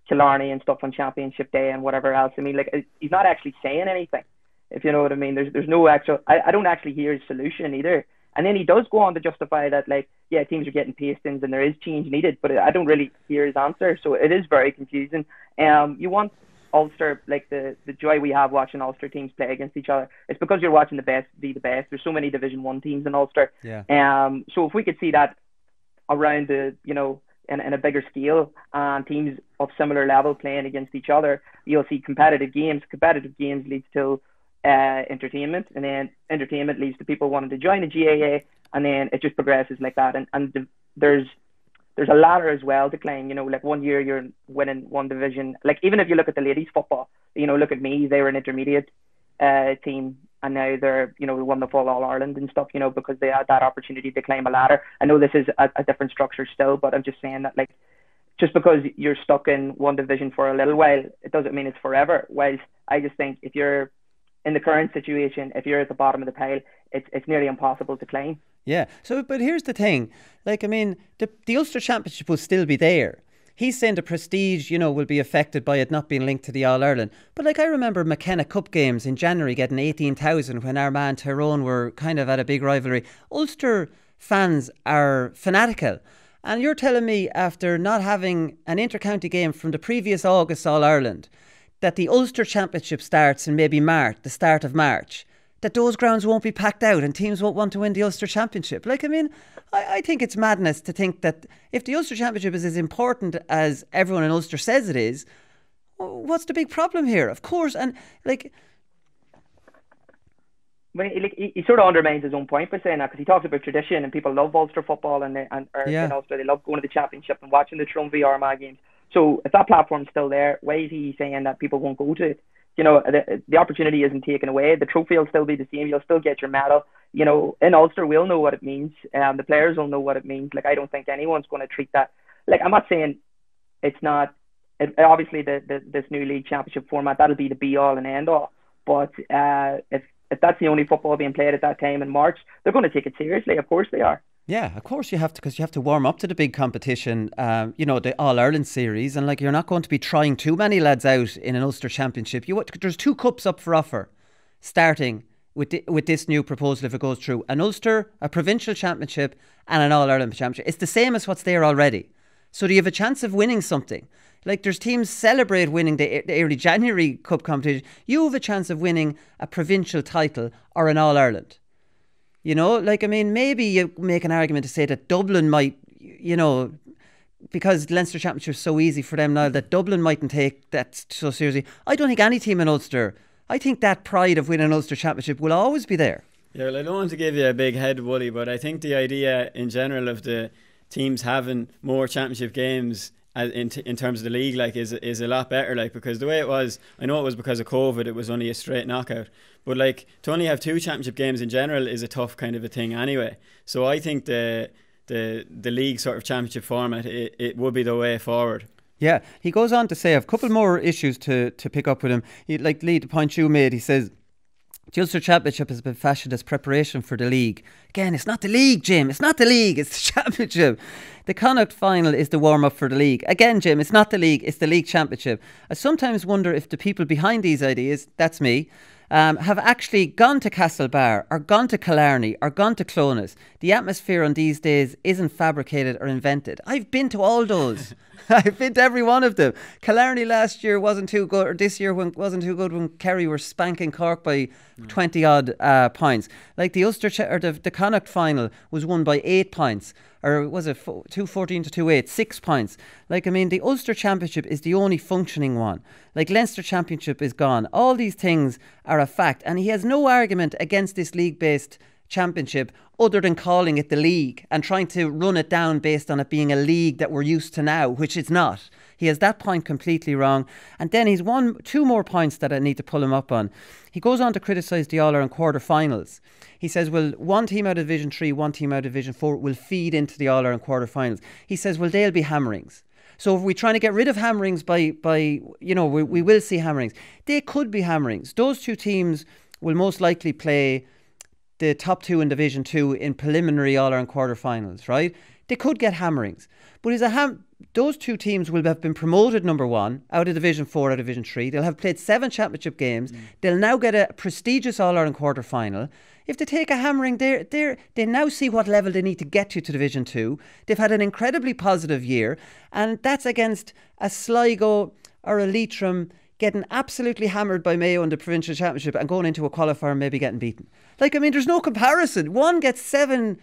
Killarney and stuff on Championship Day and whatever else? I mean, like, he's not actually saying anything, if you know what I mean. There's no actual, I don't actually hear his solution either. And then he does go on to justify that, like, yeah, teams are getting pastings and there is change needed, but I don't really hear his answer. So it is very confusing. You want Ulster, like the joy we have watching Ulster teams play against each other, it's because you're watching the best be the best. There's so many Division 1 teams in Ulster. So if we could see that around the, you know, in a bigger scale, and teams of similar level playing against each other, you'll see competitive games. Competitive games leads to entertainment, and then entertainment leads to people wanting to join the GAA, and then it just progresses like that. And there's a ladder as well to climb. You know, like one year you're winning one division. Like, even if you look at the ladies football, you know, look at me, they were an intermediate team, and now they're, you know, won the full All Ireland and stuff, you know, because they had that opportunity to climb a ladder. I know this is a different structure still, but I'm just saying that, like, just because you're stuck in one division for a little while, it doesn't mean it's forever. Whilst I just think if you're in the current situation, if you're at the bottom of the pile, it's nearly impossible to climb. Yeah. So, but here's the thing. Like, I mean, the Ulster Championship will still be there. He's saying the prestige, you know, will be affected by it not being linked to the All-Ireland. But, like, I remember McKenna Cup games in January getting 18,000 when Armagh and Tyrone were kind of at a big rivalry. Ulster fans are fanatical. And you're telling me after not having an inter-county game from the previous August All-Ireland, that the Ulster Championship starts in maybe March, the start of March, that those grounds won't be packed out and teams won't want to win the Ulster Championship. Like, I mean, I think it's madness to think that if the Ulster Championship is as important as everyone in Ulster says it is, what's the big problem here? Of course, and like... When he sort of undermines his own point by saying that, because he talks about tradition and people love Ulster football in Ulster. They love going to the championship and watching the Tyrone v Armagh games. So if that platform's still there, why is he saying that people won't go to it? You know, the opportunity isn't taken away. The trophy will still be the same. You'll still get your medal. You know, in Ulster, we'll know what it means. The players will know what it means. Like, I don't think anyone's going to treat that. Like, I'm not saying it's not. Obviously, this new league championship format, that'll be the be all and end all. But if that's the only football being played at that time in March, they're going to take it seriously. Of course they are. Yeah, of course you have to, because you have to warm up to the big competition, you know, the All-Ireland series. And like, you're not going to be trying too many lads out in an Ulster Championship. There's 2 cups up for offer, starting with this new proposal if it goes through. An Ulster, a provincial championship and an All-Ireland championship. It's the same as what's there already. So do you have a chance of winning something? Like, there's teams celebrate winning the early January Cup competition. You have a chance of winning a provincial title or an All-Ireland. You know, like, I mean, maybe you make an argument to say that Dublin might, you know, because Leinster Championship is so easy for them now, that Dublin mightn't take that so seriously. I don't think any team in Ulster, I think that pride of winning an Ulster Championship will always be there. Yeah, well, I don't want to give you a big head, Woody, but I think the idea in general of the teams having more championship games in terms of the league, like, is a lot better, like, because the way it was, I know it was because of COVID, it was only a straight knockout, but like, to only have 2 championship games in general is a tough kind of a thing anyway. So I think the league sort of championship format, it would be the way forward. Yeah, he goes on to say, I have a couple more issues to pick up with him. Like, Lee, the point you made, he says, the Ulster Championship has been fashioned as preparation for the league. Again, it's not the league, Jim. It's not the league. It's the Championship. The Connacht final is the warm-up for the league. Again, Jim, it's not the league. It's the League Championship. I sometimes wonder if the people behind these ideas, that's me, have actually gone to Castlebar or gone to Killarney or gone to Clones. The atmosphere on these days isn't fabricated or invented. I've been to all those. I've been to every one of them. Killarney last year wasn't too good, or this year wasn't too good when Kerry were spanking Cork by 20 odd points. Like, the Ulster or the Connacht final was won by 8 points, or was it 214 to 2-8, 6 points. Like, I mean, the Ulster Championship is the only functioning one. Like, Leinster Championship is gone. All these things are a fact, and he has no argument against this league-based championship other than calling it the league and trying to run it down based on it being a league that we're used to now, which it's not. He has that point completely wrong. And then he's 2 more points that I need to pull him up on. He goes on to criticise the All-Ireland quarter-finals. He says, well, 1 team out of Division 3, 1 team out of Division 4 will feed into the All-Ireland quarter-finals. He says, well, they'll be hammerings. So if we're trying to get rid of hammerings by you know, we will see hammerings. They could be hammerings. Those 2 teams will most likely play the top 2 in Division 2 in preliminary All-Ireland quarter-finals, right? They could get hammerings. But those 2 teams will have been promoted, number 1, out of Division 4, out of Division 3. They'll have played 7 championship games. They'll now get a prestigious All-Ireland quarter-final. If they take a hammering, they now see what level they need to get to Division 2. They've had an incredibly positive year. And that's against a Sligo or a Leitrim getting absolutely hammered by Mayo in the provincial championship and going into a qualifier and maybe getting beaten. Like, I mean, there's no comparison. One gets 7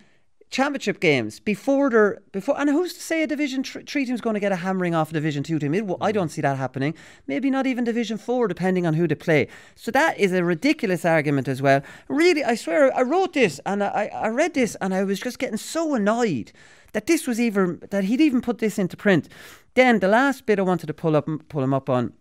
championship games before and who's to say a Division 3 team's going to get a hammering off a Division 2 team? I don't see that happening. Maybe not even Division 4, depending on who they play. So that is a ridiculous argument as well. Really, I swear, I wrote this and I read this and I was just getting so annoyed that that he'd even put this into print. Then the last bit I wanted to pull him up on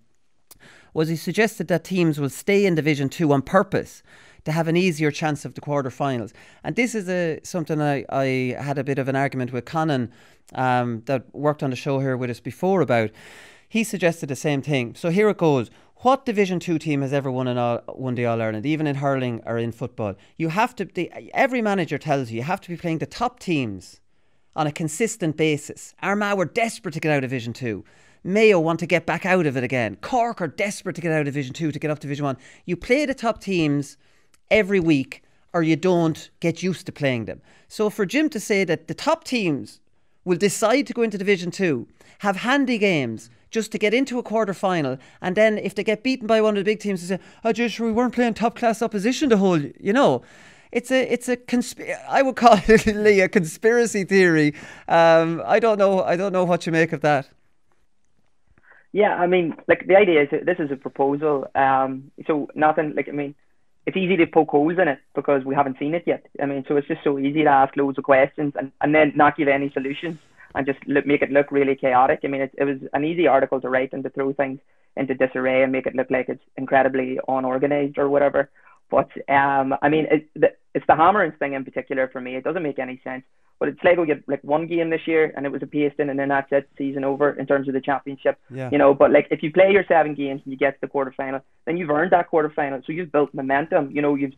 was he suggested that teams will stay in Division 2 on purpose to have an easier chance of the quarter-finals. And this is something I had a bit of an argument with Conan that worked on the show here with us before about. He suggested the same thing. So here it goes. What Division 2 team has ever won the All-Ireland, even in hurling or in football? You have to. Every manager tells you have to be playing the top teams on a consistent basis. Armagh were desperate to get out of Division 2. Mayo want to get back out of it again. Cork are desperate to get out of Division 2 to get up to Division 1. You play the top teams every week or you don't get used to playing them. So for Jim to say that the top teams will decide to go into Division 2, have handy games just to get into a quarter-final, and then if they get beaten by one of the big teams, they say, oh, just we weren't playing top-class opposition the whole, you know. It's a I would call it a conspiracy theory. I don't know what you make of that. Yeah, I mean, like, the idea is that this is a proposal. So nothing, like, I mean, it's easy to poke holes in it because we haven't seen it yet. I mean, so it's just so easy to ask loads of questions and then not give any solutions and just make it look really chaotic. I mean, it was an easy article to write and to throw things into disarray and make it look like it's incredibly unorganized or whatever. But I mean, it's the hammering thing in particular for me. It doesn't make any sense. But it's Sligo get like one game this year, and it was a pasting, and then that's it, season over in terms of the championship. Yeah. You know, but like if you play your 7 games and you get to the quarterfinal, then you've earned that quarterfinal. So you've built momentum. You know, you've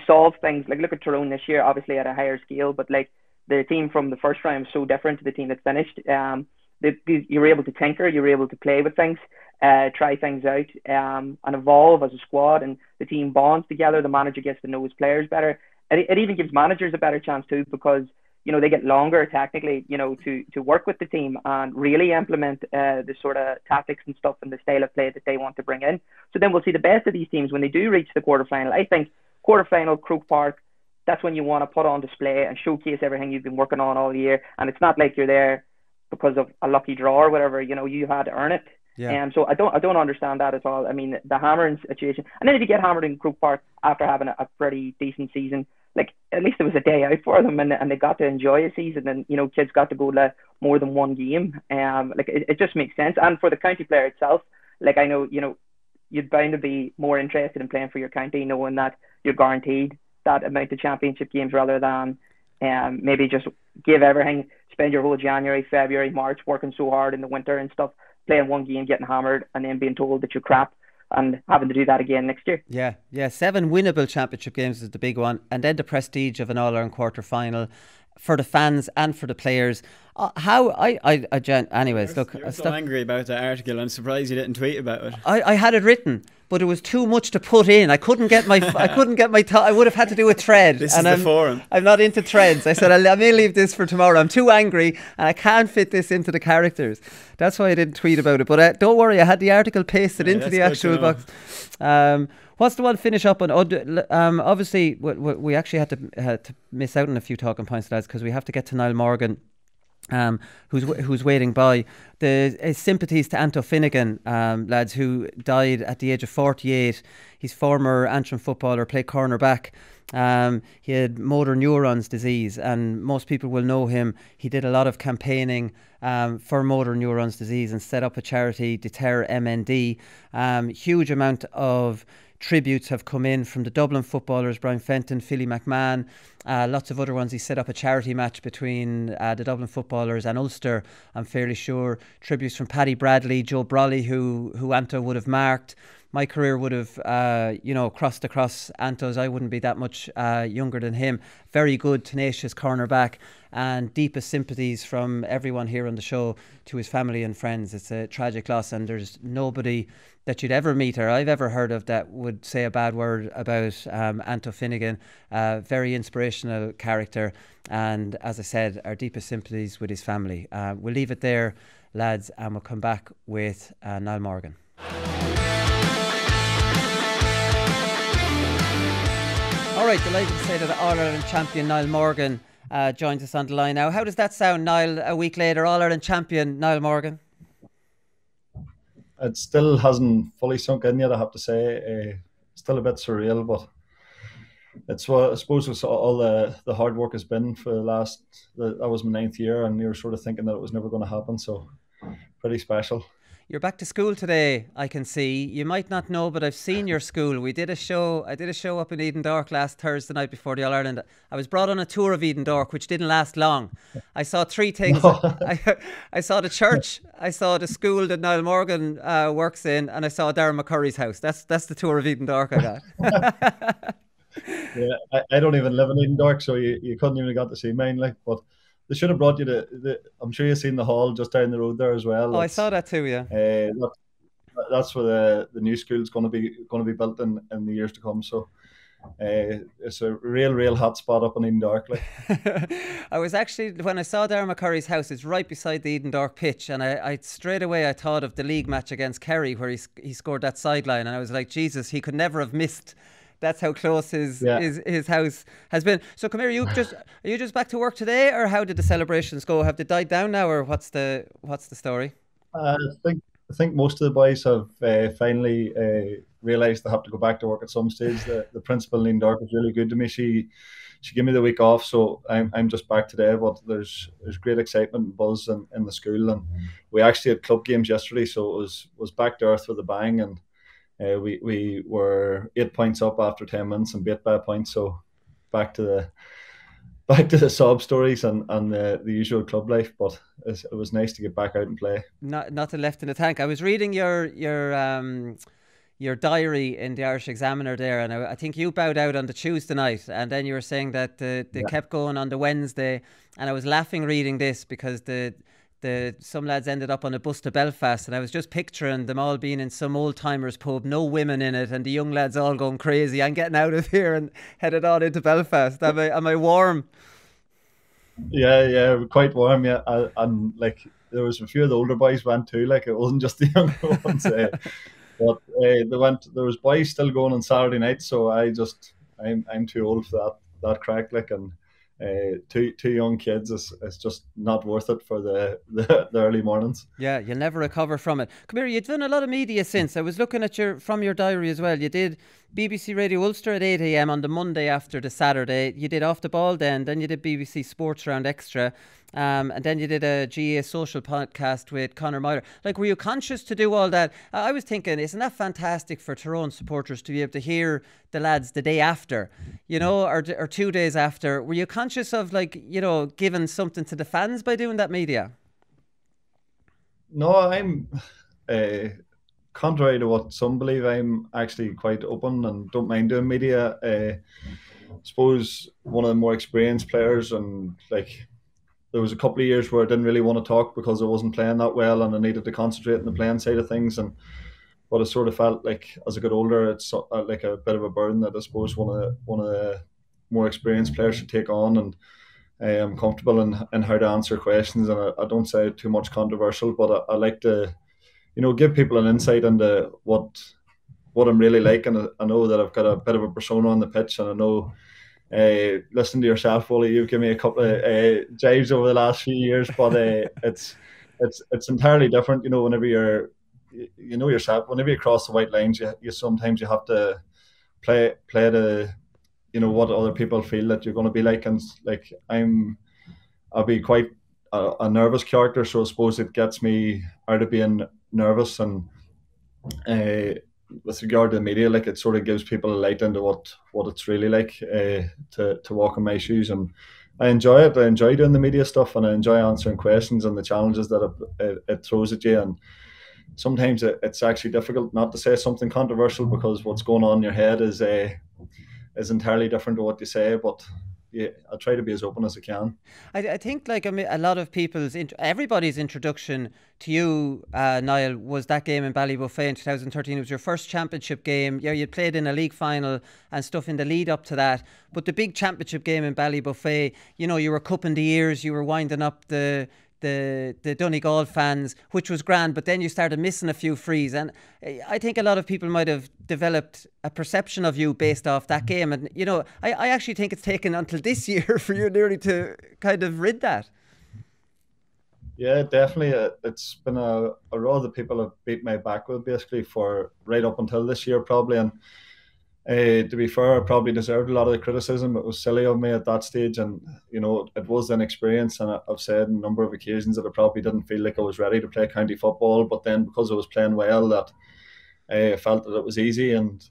solved things. Like look at Tyrone this year, obviously at a higher scale, but like the team from the first round was so different to the team that finished. You were able to tinker, you were able to play with things, try things out, and evolve as a squad, and the team bonds together. The manager gets to know his players better. It even gives managers a better chance too, because you know they get longer technically, you know, to work with the team and really implement the sort of tactics and stuff and the style of play that they want to bring in. So then we'll see the best of these teams when they do reach the quarterfinal. I think quarterfinal, Croke Park, that's when you want to put on display and showcase everything you've been working on all year. And it's not like you're there because of a lucky draw or whatever. You know, you had to earn it. Yeah. So I don't understand that at all. I mean, the hammering situation, and then if you get hammered in Croke Park after having a pretty decent season, like at least it was a day out for them, and they got to enjoy a season, and you know, kids got to go to more than one game. Like it just makes sense. And for the county player itself, like I know, you know, you're bound to be more interested in playing for your county, knowing that you're guaranteed that amount of championship games rather than maybe just give everything, spend your whole January, February, March working so hard in the winter and stuff, playing one game, getting hammered, and then being told that you're crap and having to do that again next year. Yeah. 7 winnable championship games is the big one, and then the prestige of an All-Ireland quarter-final for the fans and for the players. Anyways, look, you're so angry about that article. I'm surprised you didn't tweet about it. I had it written, but it was too much to put in. I couldn't get my I would have had to do a thread. This is the forum. I'm not into threads. I said I may leave this for tomorrow. I'm too angry and I can't fit this into the characters. That's why I didn't tweet about it. But don't worry, I had the article pasted into the actual box. What's the one finish up on? Obviously, we actually had to miss out on a few talking points, lads, because we have to get to Niall Morgan, who's waiting by. The sympathies to Anto Finnegan, lads, who died at the age of 48. He's former Antrim footballer, played cornerback. He had motor neurons disease, and most people will know him. He did a lot of campaigning for motor neurons disease and set up a charity, Deter MND. Huge amount of tributes have come in from the Dublin footballers, Brian Fenton, Philly McMahon, lots of other ones. He set up a charity match between the Dublin footballers and Ulster, I'm fairly sure. Tributes from Paddy Bradley, Joe Brolly, who Anto would have marked. My career would have, crossed across Anto's. I wouldn't be that much younger than him. Very good, tenacious cornerback, and deepest sympathies from everyone here on the show to his family and friends. It's a tragic loss, and there's nobody that you'd ever meet or I've ever heard of that would say a bad word about Anto Finnegan. Very inspirational character, and as I said, our deepest sympathies with his family. We'll leave it there, lads, and we'll come back with Niall Morgan. All right, delighted to say that All-Ireland champion Niall Morgan joins us on the line now. How does that sound, Niall, a week later? All-Ireland champion Niall Morgan? It still hasn't fully sunk in yet, I have to say. Still a bit surreal, but it's what I suppose it's all the hard work has been for that was my 9th year, and you were sort of thinking that it was never going to happen, so pretty special. You're back to school today, I can see. You might not know, but I've seen your school. I did a show up in Edendork last Thursday night before the All-Ireland. I was brought on a tour of Edendork, which didn't last long. I saw 3 things. No. I saw the church, I saw the school that Niall Morgan works in, and I saw Darren McCurry's house. That's the tour of Edendork I got. Yeah, I don't even live in Edendork, so you couldn't even have got to see mine. But they should have brought you I'm sure you've seen the hall just down the road there as well. Oh, I saw that too, yeah. That's where the new school's going to be built in the years to come. So It's a real hot spot up in Eden Dark. Like. I was actually, when I saw Darren McCurry's house, it's right beside the Eden Dark pitch, and I straight away I thought of the league match against Kerry where he scored that sideline, and I was like, Jesus, he could never have missed. That's how close his house has been. So come here, are you just back to work today, or how did the celebrations go? Have they died down now, or what's the story? I think most of the boys have finally realised they have to go back to work at some stage. The principal in Dark was really good to me. She gave me the week off, so I'm just back today. But there's great excitement and buzz in the school, and we actually had club games yesterday, so it was back to earth with a bang, and we were 8 points up after 10 minutes and beat by a point. So back to the sob stories and the usual club life, but it was nice to get back out and play. Nothing left in the tank. I was reading your diary in the Irish Examiner there, and I think you bowed out on the Tuesday night, and then you were saying that they kept going on the Wednesday, and I was laughing reading this because some lads ended up on a bus to Belfast, and I was just picturing them all being in some old timers pub, no women in it, and the young lads all going crazy. I'm getting out of here and headed on into Belfast. Am I warm? Yeah, quite warm. Yeah, and like there was a few of the older boys went too. Like it wasn't just the younger ones. But they went. There was boys still going on Saturday night, so I'm too old for that crack. Like, and two young kids is just not worth it for the early mornings. Yeah, you'll never recover from it. Come here, you've done a lot of media since. I was looking at your diary as well. You did BBC Radio Ulster at 8 a.m. on the Monday after the Saturday. You did Off the Ball then you did BBC Sports Round Extra. And then you did a GA social podcast with Conor Myler. Like, were you conscious to do all that? I was thinking, isn't that fantastic for Tyrone supporters to be able to hear the lads the day after, or 2 days after? Were you conscious of, giving something to the fans by doing that media? No, I'm contrary to what some believe. I'm actually quite open and don't mind doing media. I suppose one of the more experienced players, and there was a couple of years where I didn't really want to talk because I wasn't playing that well and I needed to concentrate on the playing side of things. But I sort of felt like as I got older, it's like a bit of a burden that I suppose one of the more experienced players should take on. And I'm comfortable in how to answer questions, and I don't say too much controversial, but I like to, give people an insight into what I'm really like. And I know that I've got a bit of a persona on the pitch, and I know. Listen to yourself, Wally. You've given me a couple of jives over the last few years, but it's entirely different. Whenever you're, yourself. Whenever you cross the white lines, you sometimes you have to play to, what other people feel that you're going to be like. And I'll be quite a nervous character, so I suppose it gets me out of being nervous. And with regard to the media, it sort of gives people a light into what it's really like to walk in my shoes, and I enjoy it. I enjoy doing the media stuff, and I enjoy answering questions and the challenges that it throws at you. And sometimes it's actually difficult not to say something controversial because what's going on in your head is entirely different to what you say. But yeah, I try to be as open as I can. I think a lot of everybody's introduction to you, Niall, was that game in Ballybuffet in 2013. It was your first championship game. Yeah, you'd played in a league final and stuff in the lead up to that. But the big championship game in Ballybuffet, you were cupping the ears, you were winding up the Donegal fans, which was grand, but then you started missing a few frees, and I think a lot of people might have developed a perception of you based off that game. And I actually think it's taken until this year for you nearly to kind of rid that. Yeah, definitely. It's been a row that people have beat my back with basically for right up until this year probably. And to be fair, I probably deserved a lot of the criticism. It was silly of me at that stage, and it was an experience. And I've said on a number of occasions that I probably didn't feel like I was ready to play county football. But then because I was playing well, that I felt that it was easy, and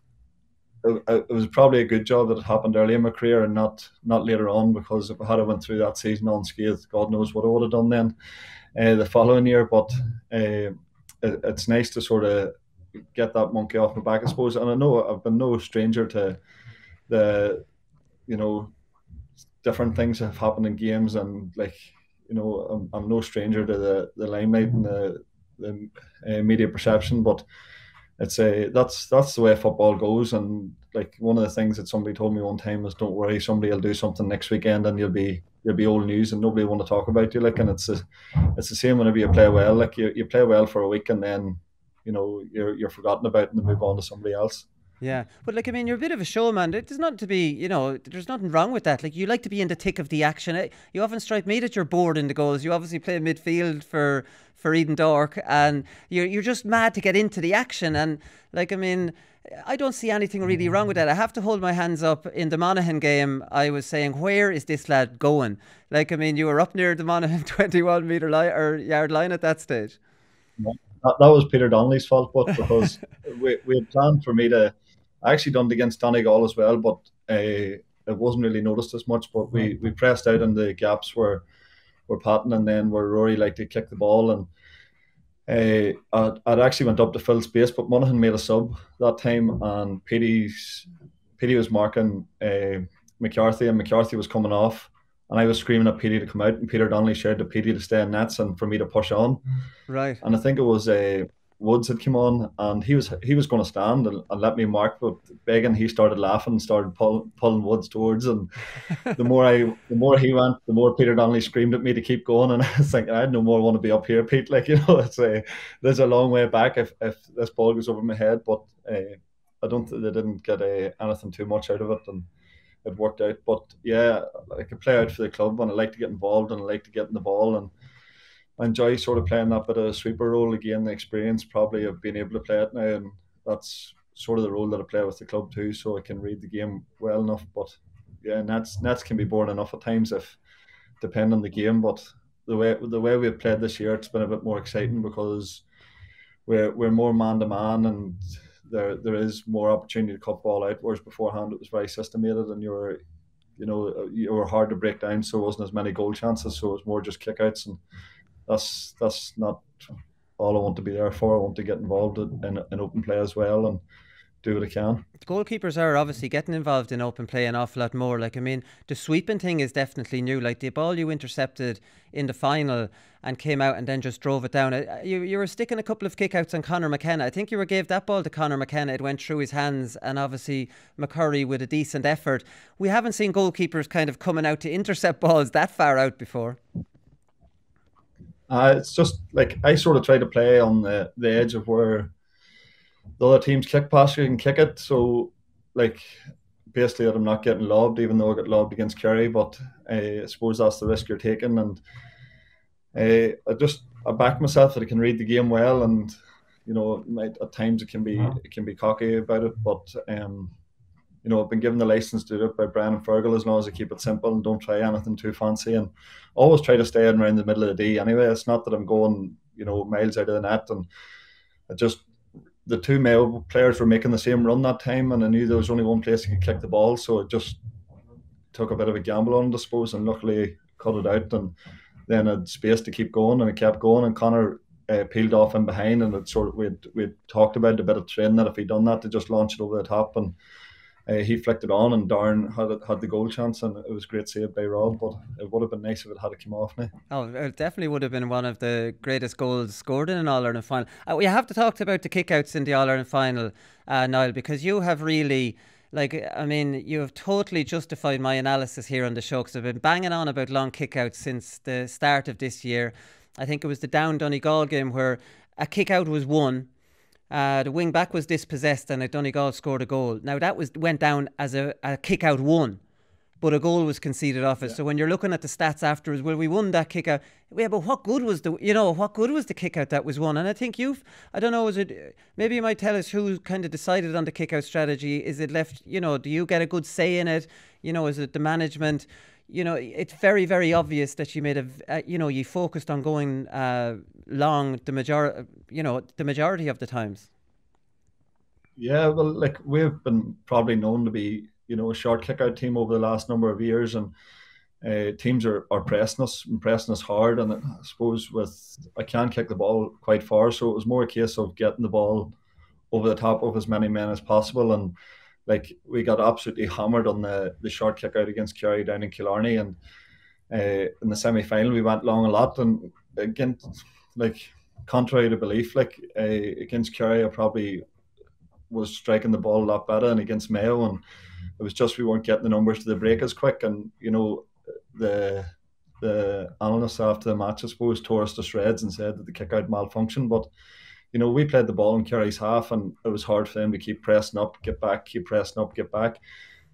it was probably a good job that it happened early in my career and not later on. Because if I had went through that season unscathed, God knows what I would have done then the following year. But it's nice to sort of get that monkey off my back, I suppose. And I know I've been no stranger to the different things that have happened in games, and I'm no stranger to the limelight and the media perception. But it's a that's the way football goes. And like one of the things that somebody told me one time was, "Don't worry, somebody will do something next weekend, and you'll be old news, and nobody will want to talk about you." Like, and it's the same whenever you play well. Like you play well for a week, and then you're forgotten about and move on to somebody else. Yeah, but like I mean, you're a bit of a showman. There's nothing to be, there's nothing wrong with that. Like you like to be in the thick of the action. You often strike me that you're bored in the goals. You obviously play midfield for Eden Dork, and you're just mad to get into the action. And like I mean, I don't see anything really wrong with that. I have to hold my hands up. In the Monaghan game, I was saying, where is this lad going? Like I mean, you were up near the Monaghan 21-meter line or yard line at that stage. That was Peter Donnelly's fault, but because we had planned for me to. I actually done it against Donegal as well, but it wasn't really noticed as much. But we pressed out in the gaps where Patton and then where Rory liked to kick the ball, and I'd actually went up to fill space, but Monaghan made a sub that time, and Petey was marking McCarthy, and McCarthy was coming off, and I was screaming at Petey to come out, and Peter Donnelly shared to Petey to stay in nets and for me to push on. Right. And I think it was Woods had come on, and he was going to stand and let me mark, but begging, he started laughing and started pulling Woods towards, and the more he went, the more Peter Donnelly screamed at me to keep going, and I was thinking, I no more want to be up here, Pete. Like, there's a long way back if this ball goes over my head, but I don't think they didn't get anything too much out of it, and it worked out. But yeah, I could play out for the club, and I like to get involved, and I like to get in the ball, and I enjoy sort of playing that bit of a sweeper role again. The experience probably of being able to play it now, and that's sort of the role that I play with the club too, so I can read the game well enough. But yeah, nets can be boring enough at times if depending on the game. But the way we've played this year, it's been a bit more exciting because we're more man to man, and there is more opportunity to cut ball out. Whereas beforehand it was very systemated, and you were hard to break down, so it wasn't as many goal chances. So it was more just kickouts, and that's not all I want to be there for. I want to get involved in open play as well and do what I can. Goalkeepers are obviously getting involved in open play an awful lot more. Like I mean, the sweeping thing is definitely new. Like the ball you intercepted in the final and came out and then just drove it down. You were sticking a couple of kickouts on Conor McKenna. I think you gave that ball to Conor McKenna. It went through his hands, and obviously McCurry with a decent effort. We haven't seen goalkeepers kind of coming out to intercept balls that far out before. It's just like I sort of try to play on the edge of where the other team's kick pass, you can kick it. So, like, basically, that I'm not getting lobbed, even though I got lobbed against Kerry. But I suppose that's the risk you're taking. And I back myself that I can read the game well, and at times it can be cocky about it. But I've been given the license to do it by Brian and Fergal as long as I keep it simple and don't try anything too fancy, and always try to stay in around the middle of the D anyway. It's not that I'm going, miles out of the net, and the two male players were making the same run that time, and I knew there was only one place I could kick the ball, so it just took a bit of a gamble on it, I suppose, and luckily cut it out, and then I had space to keep going, and I kept going, and Connor peeled off in behind, and it sort of we'd talked about a bit of training that if he'd done that, to just launch it over the top, and he flicked it on, and Darren had the goal chance, and it was a great save by Rob. But it would have been nice if it had come off now. Oh, it definitely would have been one of the greatest goals scored in an All-Ireland final. We have to talk about the kickouts in the All-Ireland final, Niall, because you have really, you have totally justified my analysis here on the show, because I've been banging on about long kickouts since the start of this year. I think it was the Down Donegal game where a kickout was won. The wing back was dispossessed, and Donegal scored a goal. Now that went down as a kick out won, but a goal was conceded off it. Yeah. So when you're looking at the stats afterwards, well, we won that kick out. Yeah, but what good was the kick out that was won? And I think I don't know, maybe you might tell us who kind of decided on the kick out strategy. Is it left, do you get a good say in it? Is it the management? It's very, very obvious that you made you focused on going long the majority of the times. Yeah, well, we've been probably known to be, a short kick-out team over the last number of years, and teams are pressing us hard, and I suppose I can kick the ball quite far, so it was more a case of getting the ball over the top of as many men as possible, and we got absolutely hammered on the short kick out against Kerry down in Killarney, and in the semi-final we went long a lot, and again, contrary to belief, against Kerry I probably was striking the ball a lot better than against Mayo, and it was just we weren't getting the numbers to the break as quick. And the analysts after the match, I suppose, tore us to shreds and said that the kick out malfunctioned. But we played the ball in Kerry's half, and it was hard for them to keep pressing up, get back, keep pressing up, get back.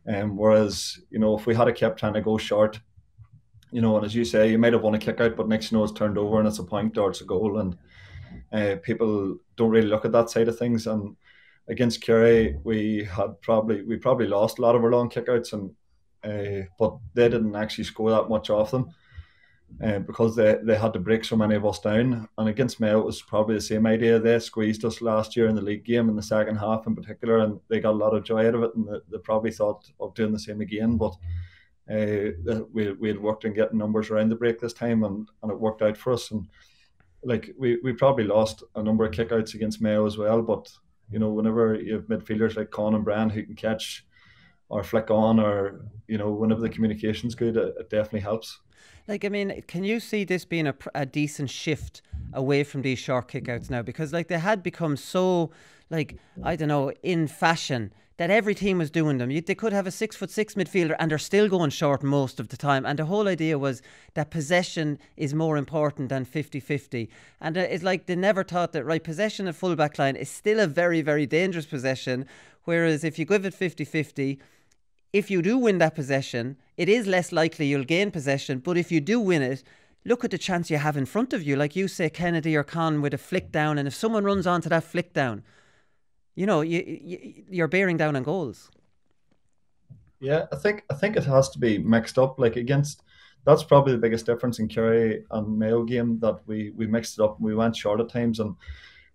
Whereas if we had kept trying to go short, and as you say, you might have won a kick out, but next it's turned over and it's a point or it's a goal, and people don't really look at that side of things. And against Kerry, we probably lost a lot of our long kickouts, and but they didn't actually score that much off them, because they had to break so many of us down. And against Mayo, it was probably the same idea. They squeezed us last year in the league game in the second half in particular, and they got a lot of joy out of it, and they probably thought of doing the same again. But we had worked on getting numbers around the break this time, and it worked out for us. And we probably lost a number of kickouts against Mayo as well, but whenever you have midfielders like Con and Brand who can catch or flick on, or whenever the communication's good, it definitely helps. Can you see this being a decent shift away from these short kickouts now? Because they had become so, I don't know, in fashion, that every team was doing them. They could have a 6'6" midfielder and they're still going short most of the time. And the whole idea was that possession is more important than 50-50. And it's they never thought that, right, possession at full back line is still a very, very dangerous possession. Whereas if you give it 50-50, if you do win that possession, it is less likely you'll gain possession. But if you do win it, look at the chance you have in front of you. Like you say, Kennedy or Con with a flick down. And if someone runs onto that flick down, you're bearing down on goals. Yeah, I think it has to be mixed up. That's probably the biggest difference in Kerry and Mayo game, that we mixed it up and we went short at times. And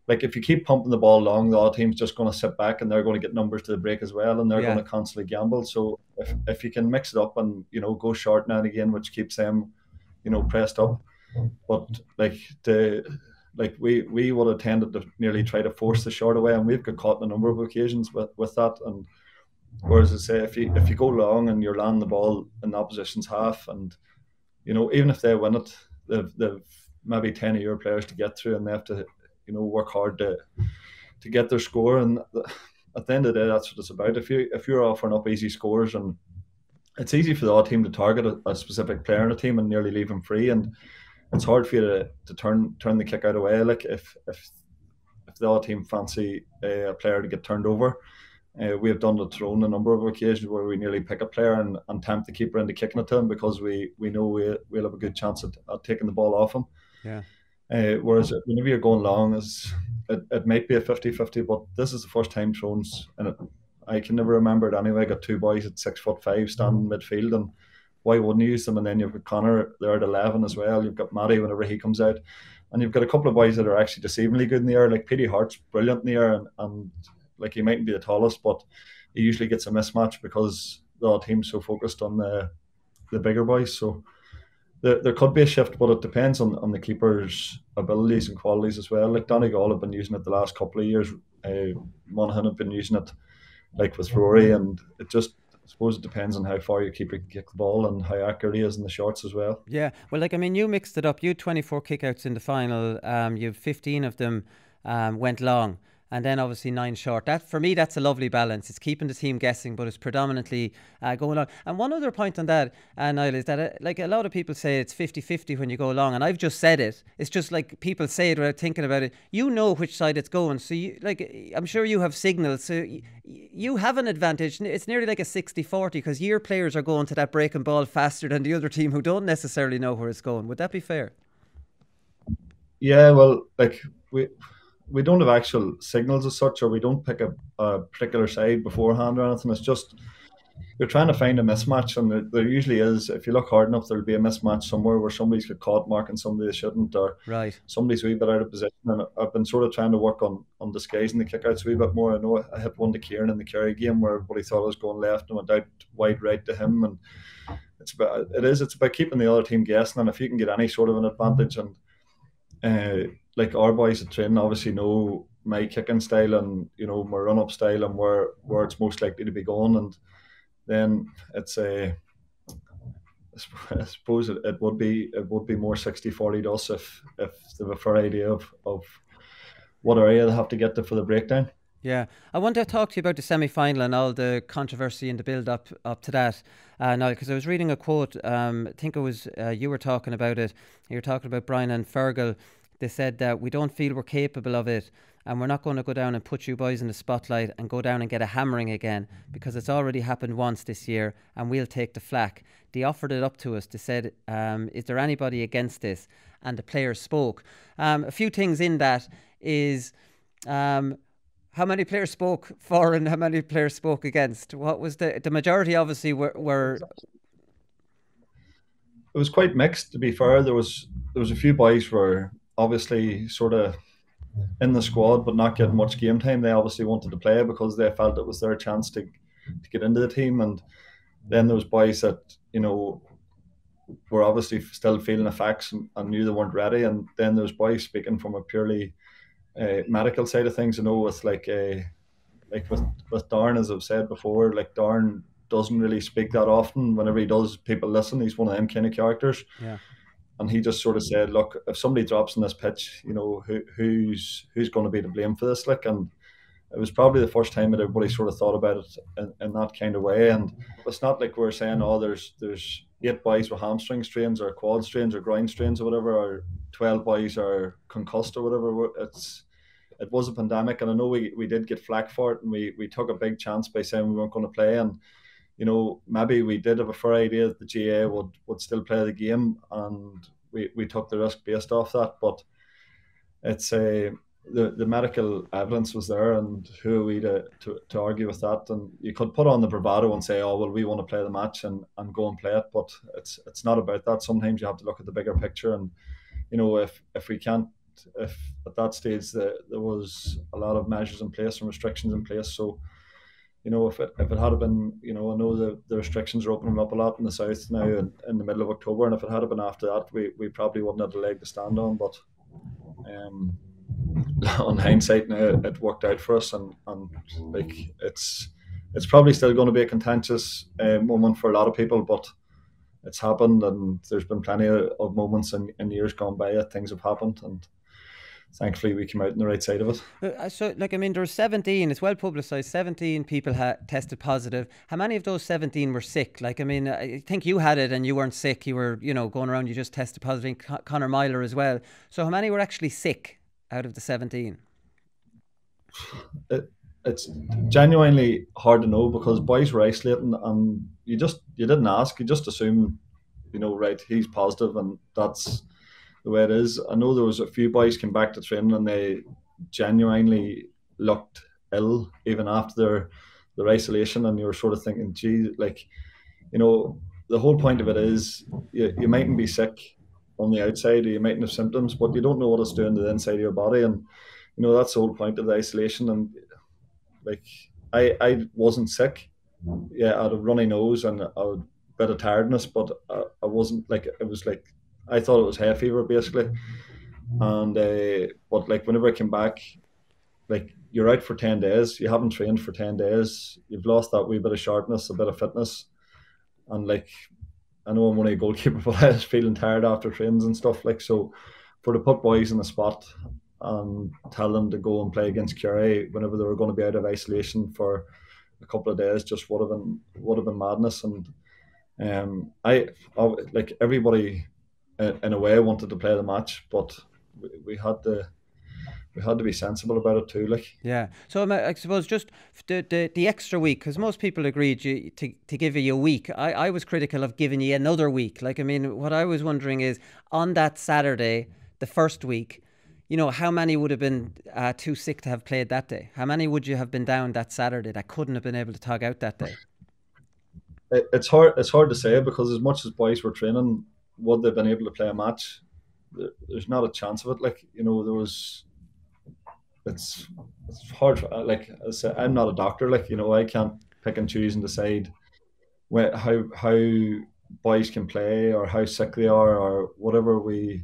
if you keep pumping the ball long, the other team's just going to sit back and they're going to get numbers to the break as well, and they're going to constantly gamble. So if you can mix it up and go short now and again, which keeps them pressed up, but we would have tended to nearly try to force the short away, and we've got caught on a number of occasions with that. And whereas I say, if you go long and you're landing the ball in the opposition's half, and even if they win it, they've maybe 10 of your players to get through, and they have to work hard to get their score. And at the end of the day, that's what it's about. If you're offering up easy scores, and it's easy for the other team to target a specific player in a team and nearly leave him free, and it's hard for you to turn the kick out away. If the other team fancy a player to get turned over, we have done it thrown a number of occasions where we nearly pick a player and tempt the keeper into kicking it to him, because we know we'll have a good chance at taking the ball off him. Yeah. Whereas whenever you're going long, it might be a 50-50, but this is the first time throws, and I can never remember it anyway. I got two boys at 6'5" standing in midfield, and why wouldn't you use them? And then you've got Connor there at 11 as well. You've got Matty whenever he comes out, and you've got a couple of boys that are actually deceivingly good in the air. Like Petey Hart's brilliant in the air, and he mightn't be the tallest, but he usually gets a mismatch because the other team's so focused on the bigger boys. So there could be a shift, but it depends on the keeper's abilities and qualities as well. Donegal have been using it the last couple of years. Monaghan have been using it with Rory, and it just, I suppose it depends on how far your keeper can kick the ball and how accurate he is in the shots as well. Yeah, well, you mixed it up. You had 24 kickouts in the final. You have 15 of them went long, and then obviously 9 short. That, for me, that's a lovely balance. It's keeping the team guessing, but it's predominantly going on. And one other point on that, Niall, is that a lot of people say it's 50-50 when you go long, and I've just said it. It's just people say it without thinking about it. You know which side it's going, so I'm sure you have signals, so you have an advantage. It's nearly like a 60-40, because your players are going to that breaking ball faster than the other team who don't necessarily know where it's going. Would that be fair? Yeah, well, we don't have actual signals as such, or we don't pick a particular side beforehand or anything. It's just you're trying to find a mismatch, and there usually is. If you look hard enough, there'll be a mismatch somewhere where somebody's got caught marking somebody they shouldn't, or somebody's a wee bit out of position. And I've been sort of trying to work on disguising the kickouts a wee bit more. I know I hit one to Kieran in the Kerry game where everybody thought I was going left and went out wide right to him, and it's about keeping the other team guessing. And if you can get any sort of an advantage, and our boys at training obviously know my kicking style and my run up style and where it's most likely to be going, and then it's I suppose it would be more 60-40 to us if they have a fair idea of what area they have to get to for the breakdown. Yeah, I want to talk to you about the semi-final and all the controversy and the build up to that. Now, because I was reading a quote, I think it was you were talking about it. You were talking about Brian and Fergal. They said that we don't feel we're capable of it, and we're not going to go down and put you boys in the spotlight and go down and get a hammering again because it's already happened once this year, and we'll take the flak. They offered it up to us. They said, "Is there anybody against this?" And the players spoke. A few things in that is. How many players spoke for and how many players spoke against? What was the majority? Obviously, were It was quite mixed, to be fair. There was a few boys were obviously sort of in the squad but not getting much game time. They obviously wanted to play because they felt it was their chance to get into the team. And then there was boys that, were obviously still feeling the facts and knew they weren't ready. And then there was boys speaking from a purely medical side of things, with with Darren, as I've said before, like Darren doesn't really speak that often. Whenever he does, people listen. He's one of them kind of characters. Yeah. And he just sort of said, look, if somebody drops in this pitch, who's going to be to blame for this? Like, and it was probably the first time that everybody sort of thought about it in that kind of way. And it's not like we're saying, oh, there's 8 boys with hamstring strains or quad strains or groin strains or whatever, or 12 boys are concussed or whatever. It was a pandemic, and I know we did get flack for it, and we took a big chance by saying we weren't going to play. And maybe we did have a fair idea that the GA would still play the game, and we took the risk based off that. But it's the medical evidence was there, and who are we to argue with that? And you could put on the bravado and say, oh well, we want to play the match and go and play it, but it's not about that. Sometimes you have to look at the bigger picture, and if we can't, if at that stage there was a lot of measures in place and restrictions in place. So if it had been, I know the restrictions are opening up a lot in the south now in the middle of October, and if it had been after that, we probably wouldn't have a leg to stand on. But on hindsight now, it worked out for us, and like it's probably still going to be a contentious moment for a lot of people, but it's happened, and there's been plenty of moments in years gone by that things have happened, and thankfully we came out on the right side of it. So, there were 17, it's well publicised, 17 people tested positive. How many of those 17 were sick? I think you had it and you weren't sick. You were, going around, you just tested positive. Conor Myler as well. So how many were actually sick out of the 17? It's genuinely hard to know because boys were isolating, and you didn't ask. You just assume, right, he's positive and that's the way it is. I know there was a few boys came back to training and they genuinely looked ill even after their isolation, and you were sort of thinking, gee, the whole point of it is you mightn't be sick on the outside, or you mightn't have symptoms, but you don't know what it's doing to the inside of your body, and that's the whole point of the isolation. And I wasn't sick. Yeah, I had a runny nose and a bit of tiredness, but I wasn't it was I thought it was hay fever basically. And but whenever I came back, you're out for 10 days, you haven't trained for 10 days, you've lost that wee bit of sharpness, a bit of fitness, and I know I'm only a goalkeeper, but I was feeling tired after trains and stuff. So for to put boys in the spot and tell them to go and play against Kerry whenever they were going to be out of isolation for a couple of days just would have been madness. And I everybody in a way wanted to play the match, but we had to be sensible about it too. Yeah. So I suppose just the extra week, because most people agreed to give you a week. I was critical of giving you another week. What I was wondering is, on that Saturday, the first week, how many would have been too sick to have played that day? How many would you have been down that Saturday that couldn't have been able to tug out that day? It's hard to say, because as much as boys were training, would they've been able to play a match? There's not a chance of it. There was. It's hard. I say, I'm not a doctor. I can't pick and choose and decide how boys can play or how sick they are or whatever. We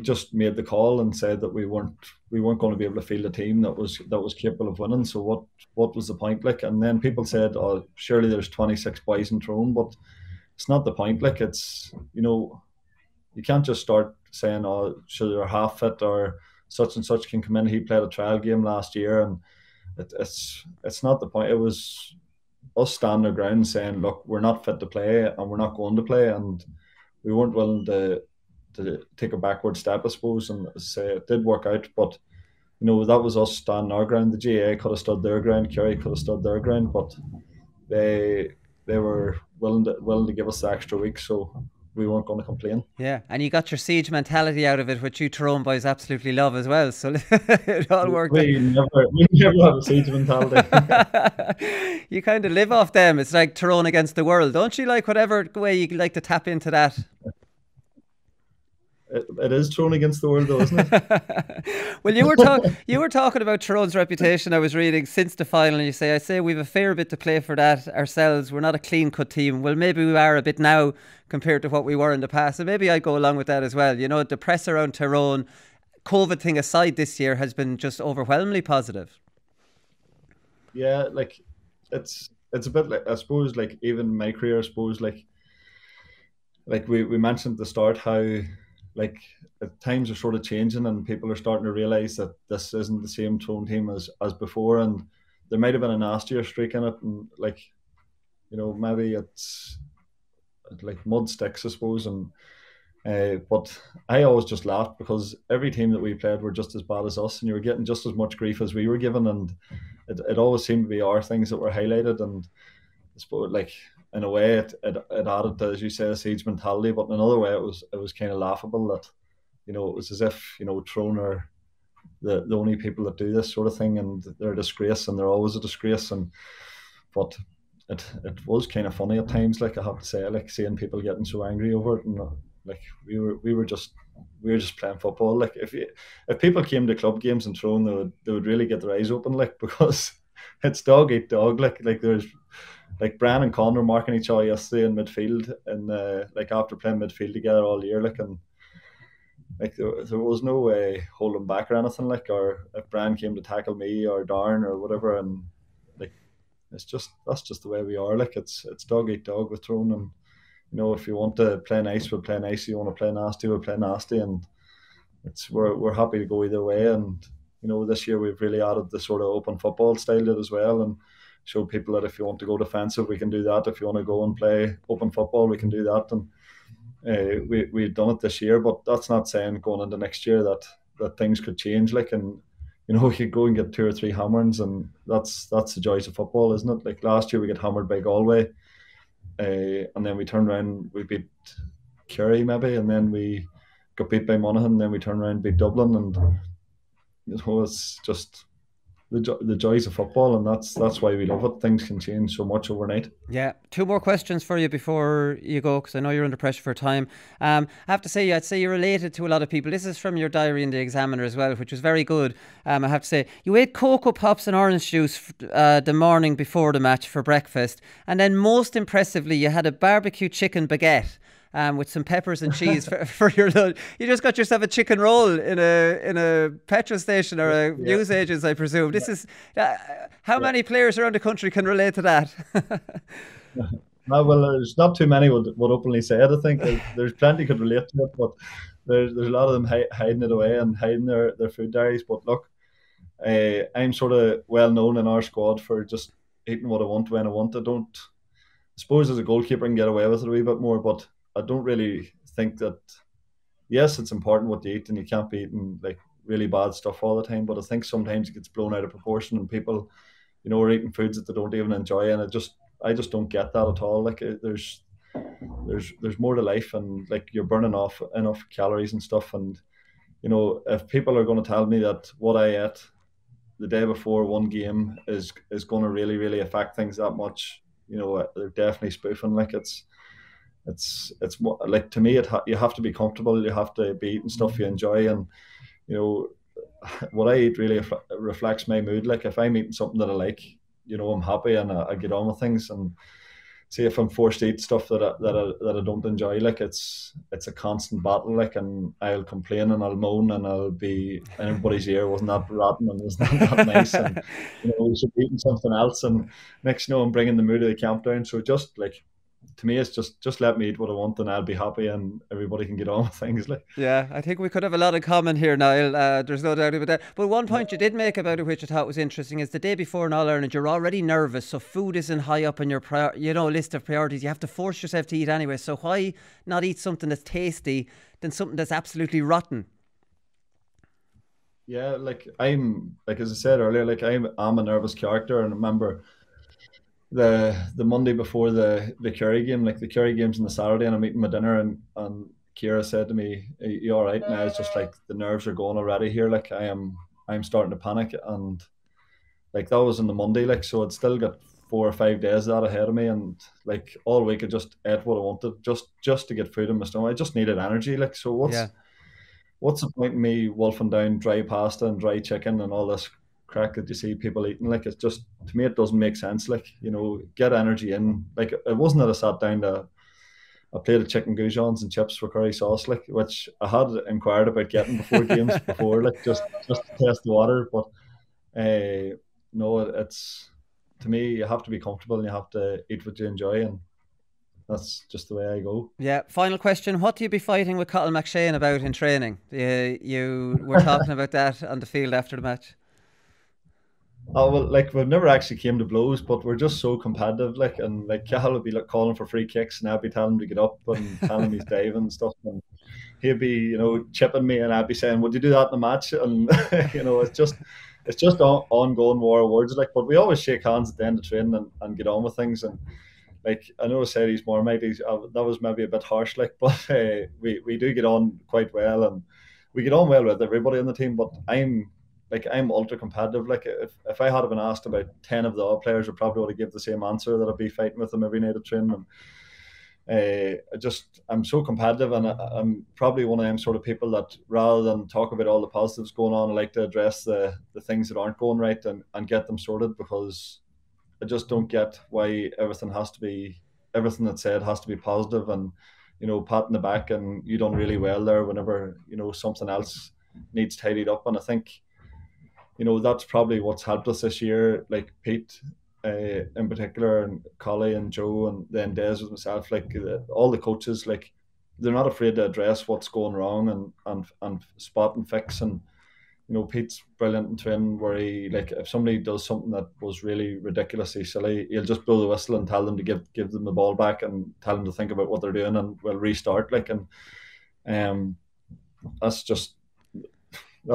just made the call and said that we weren't going to be able to field a team that was capable of winning. So what was the point? And then people said, oh, surely there's 26 boys in Tyrone, but it's not the point. It's you can't just start saying, oh, sure, they're half fit or such and such can come in. He played a trial game last year, and it's not the point. It was us standing our ground saying, look, we're not fit to play and we're not going to play, and we weren't willing to take a backward step, I suppose, and say it did work out. But that was us standing our ground. The GAA could have stood their ground, Kerry could have stood their ground, but they were willing to give us the extra week, so we weren't going to complain. Yeah, and you got your siege mentality out of it, which you Tyrone boys absolutely love as well. So it all worked. We never had a siege mentality. You kind of live off them. It's like Tyrone against the world, don't you? Like whatever way you like to tap into that. It is Tyrone against the world, though, isn't it? Well, you were talking about Tyrone's reputation. I was reading since the final, and I say we've a fair bit to play for that ourselves. We're not a clean cut team. Well, maybe we are a bit now compared to what we were in the past. So maybe I go along with that as well. The press around Tyrone, COVID thing aside, this year has been just overwhelmingly positive. Yeah, like it's a bit like, I suppose, like even my career, I suppose, like we mentioned at the start how, like, times are sort of changing and people are starting to realise that this isn't the same Tyrone team as before, and there might have been a nastier streak in it, and like, maybe it's like mud sticks, I suppose, and but I always just laughed because every team that we played were just as bad as us, and you were getting just as much grief as we were given, and it always seemed to be our things that were highlighted, and I suppose, like, in a way, it added to, as you say, a siege mentality, but in another way, it was kind of laughable that, it was as if, Tyrone are the only people that do this sort of thing, and they're a disgrace, and they're always a disgrace, but it was kind of funny at times, like, I have to say, like, seeing people getting so angry over it, and like we were just playing football. Like, if people came to club games in Tyrone, they would really get their eyes open, like, because it's dog eat dog, like there's. Like Brian and Conor marking each other yesterday in midfield, and like after playing midfield together all year, like, and like there was no way holding back or anything, like, or if Brian came to tackle me or Darren or whatever, and like that's just the way we are. Like, it's dog eat dog with Tyrone, and if you want to play nice, we'll play nice. If you want to play nasty, we'll play nasty, and we're happy to go either way. And this year we've really added the sort of open football style to it as well, and show people that if you want to go defensive, we can do that. If you want to go and play open football, we can do that. And we've done it this year, but that's not saying going into next year that things could change. Like, and we could go and get 2 or 3 hammerings, and that's the joys of football, isn't it? Like last year we got hammered by Galway, and then we turned around, we beat Kerry maybe, and then we got beat by Monaghan, and then we turned around and beat Dublin, and it's just the joys of football, and that's why we love it. Things can change so much overnight. Yeah, 2 more questions for you before you go, because I know you're under pressure for time. I have to say, I'd say you're related to a lot of people. This is from your diary in the Examiner as well, which was very good. I have to say, you ate Cocoa Pops and orange juice the morning before the match for breakfast, and then most impressively, you had a barbecue chicken baguette. With some peppers and cheese for your lunch. You just got yourself a chicken roll in a petrol station or a newsagents, I presume. This is how many players around the country can relate to that? Well, there's not too many would openly say it. I think there's plenty could relate to it, but there's a lot of them hiding it away and hiding their food diaries. But look, I'm sort of well known in our squad for just eating what I want when I want. I suppose as a goalkeeper I can get away with it a wee bit more, but I don't really think that. Yes, it's important what you eat, and you can't be eating like really bad stuff all the time. But I think sometimes it gets blown out of proportion, and people, are eating foods that they don't even enjoy, and I just don't get that at all. Like, there's more to life, and like you're burning off enough calories and stuff. And if people are going to tell me that what I ate the day before one game is going to really, really affect things that much, they're definitely spoofing. Like, it's more like, to me, you have to be comfortable, you have to be eating stuff you enjoy, and what I eat really reflects my mood. Like, if I'm eating something that I like, I'm happy and I get on with things. And see, if I'm forced to eat stuff that I don't enjoy, like, it's a constant battle, like, and I'll complain and I'll moan and I'll be in everybody's ear, wasn't that rotten and wasn't that nice, and we should be eating something else, and next I'm bringing the mood of the camp down. So just like, to me, it's just let me eat what I want and I'll be happy, and everybody can get on with things. Like, Yeah, I think we could have a lot in common here, Niall. There's no doubt about that. But one point you did make about it, which I thought was interesting, is the day before an All Ireland, you're already nervous, so food isn't high up on your list of priorities. You have to force yourself to eat anyway. So why not eat something that's tasty than something that's absolutely rotten? yeah, like as I said earlier, like I'm a nervous character, and I remember the Monday before the Kerry game, like the Kerry game's on the Saturday, and I'm eating my dinner, and Kira said to me, "Are you all right?" And I was just like, the nerves are going already here. Like I'm starting to panic, and like that was on the Monday, like so I'd still got 4 or 5 days of that ahead of me, and like all week I just ate what I wanted, just to get food in my stomach. I just needed energy, like so. Yeah. What's the point in me wolfing down dry pasta and dry chicken and all this crack that you see people eating? Like, it's just, to me, it doesn't make sense. Like, get energy in. Like, it wasn't that I sat down to a plate of chicken goujons and chips with curry sauce, like, which I had inquired about getting before games before, like, just to test the water. But no, it's, to me, you have to be comfortable and you have to eat what you enjoy, and that's just the way I go. Yeah. Final question. What do you be fighting with Colin McShane about in training? You were talking about that on the field after the match. Oh, well, like, we've never actually came to blows, but we're just so competitive, like, and like Cahill would be like calling for free kicks, and I'd be telling him to get up and telling him he's diving and stuff, and he'd be, chipping me, and I'd be saying, "Would you do that in the match?" And it's just ongoing war of words, like. But we always shake hands at the end of training and get on with things, and like, I know I said he's more mate, that was maybe a bit harsh, like, but we do get on quite well, and we get on well with everybody on the team. But I'm ultra competitive. Like, if I had been asked about 10 of the odd players, I probably would have give the same answer, that I'd be fighting with them every night of training. And I'm so competitive, and I'm probably one of them sort of people that, rather than talk about all the positives going on, I like to address the things that aren't going right, and get them sorted, because I just don't get why everything that's said has to be positive, and pat in the back, and you done really well there, whenever something else needs tidied up. And I think that's probably what's helped us this year, like Pete in particular, and Collie and Joe, and then Des with myself, like all the coaches, like, they're not afraid to address what's going wrong, and spot and fix. And Pete's brilliant in training, where he, like, if somebody does something that was really ridiculously silly, he'll just blow the whistle and tell them to give them the ball back, and tell them to think about what they're doing, and we'll restart. Like, and that's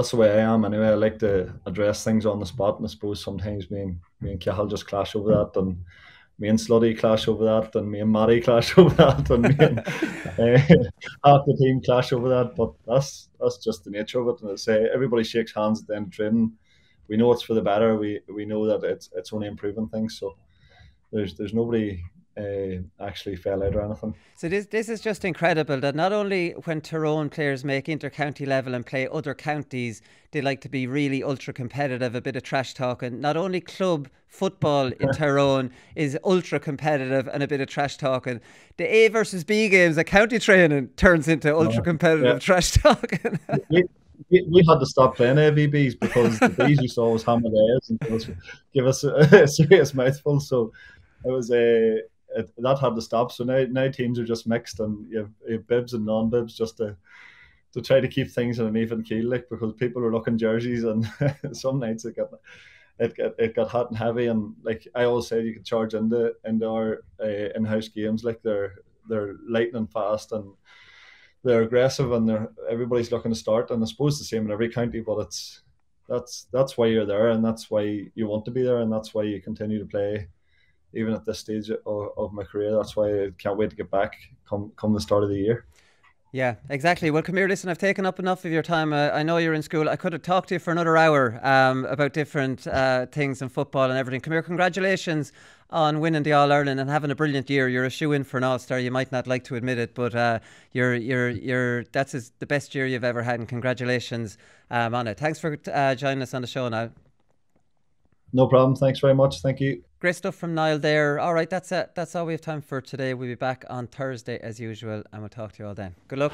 the way I am anyway. I like to address things on the spot, and I suppose sometimes me and Cahill just clash over that, and me and Sluddy clash over that, and me and Matty clash over that, and me and half the team clash over that. But that's just the nature of it. And I say, everybody shakes hands at the end of training. We know it's for the better. We know that it's only improving things. So there's nobody actually fell out or anything. So this is just incredible, that not only when Tyrone players make inter-county level and play other counties, they like to be really ultra competitive, a bit of trash talking. Not only club football in Tyrone is ultra competitive and a bit of trash talking, the A versus B games at county training turns into ultra competitive trash talking. We had to stop playing AVBs, because the Bs we saw was hammer A's and give us a serious mouthful. So it was that had to stop. So now teams are just mixed, and you have bibs and non-bibs, just to try to keep things in an even keel, like, because people are looking jerseys, and some nights it got hot and heavy. And like I always say, you can charge into our in-house games, like they're lightning fast, and they're aggressive, and everybody's looking to start. And I suppose the same in every county, but that's why you're there, and that's why you want to be there, and that's why you continue to play. Even at this stage of my career, that's why I can't wait to get back come the start of the year. Yeah, exactly. Well, come here, listen, I've taken up enough of your time. I know you're in school. I could have talked to you for another hour about different things in football and everything. Come here, congratulations on winning the All-Ireland and having a brilliant year. You're a shoe-in for an All-Star. You might not like to admit it, but that's the best year you've ever had, and congratulations on it. Thanks for joining us on the show now. No problem. Thanks very much. Thank you. Great stuff from Niall there. All right, that's it. That's all we have time for today. We'll be back on Thursday as usual, and we'll talk to you all then. Good luck.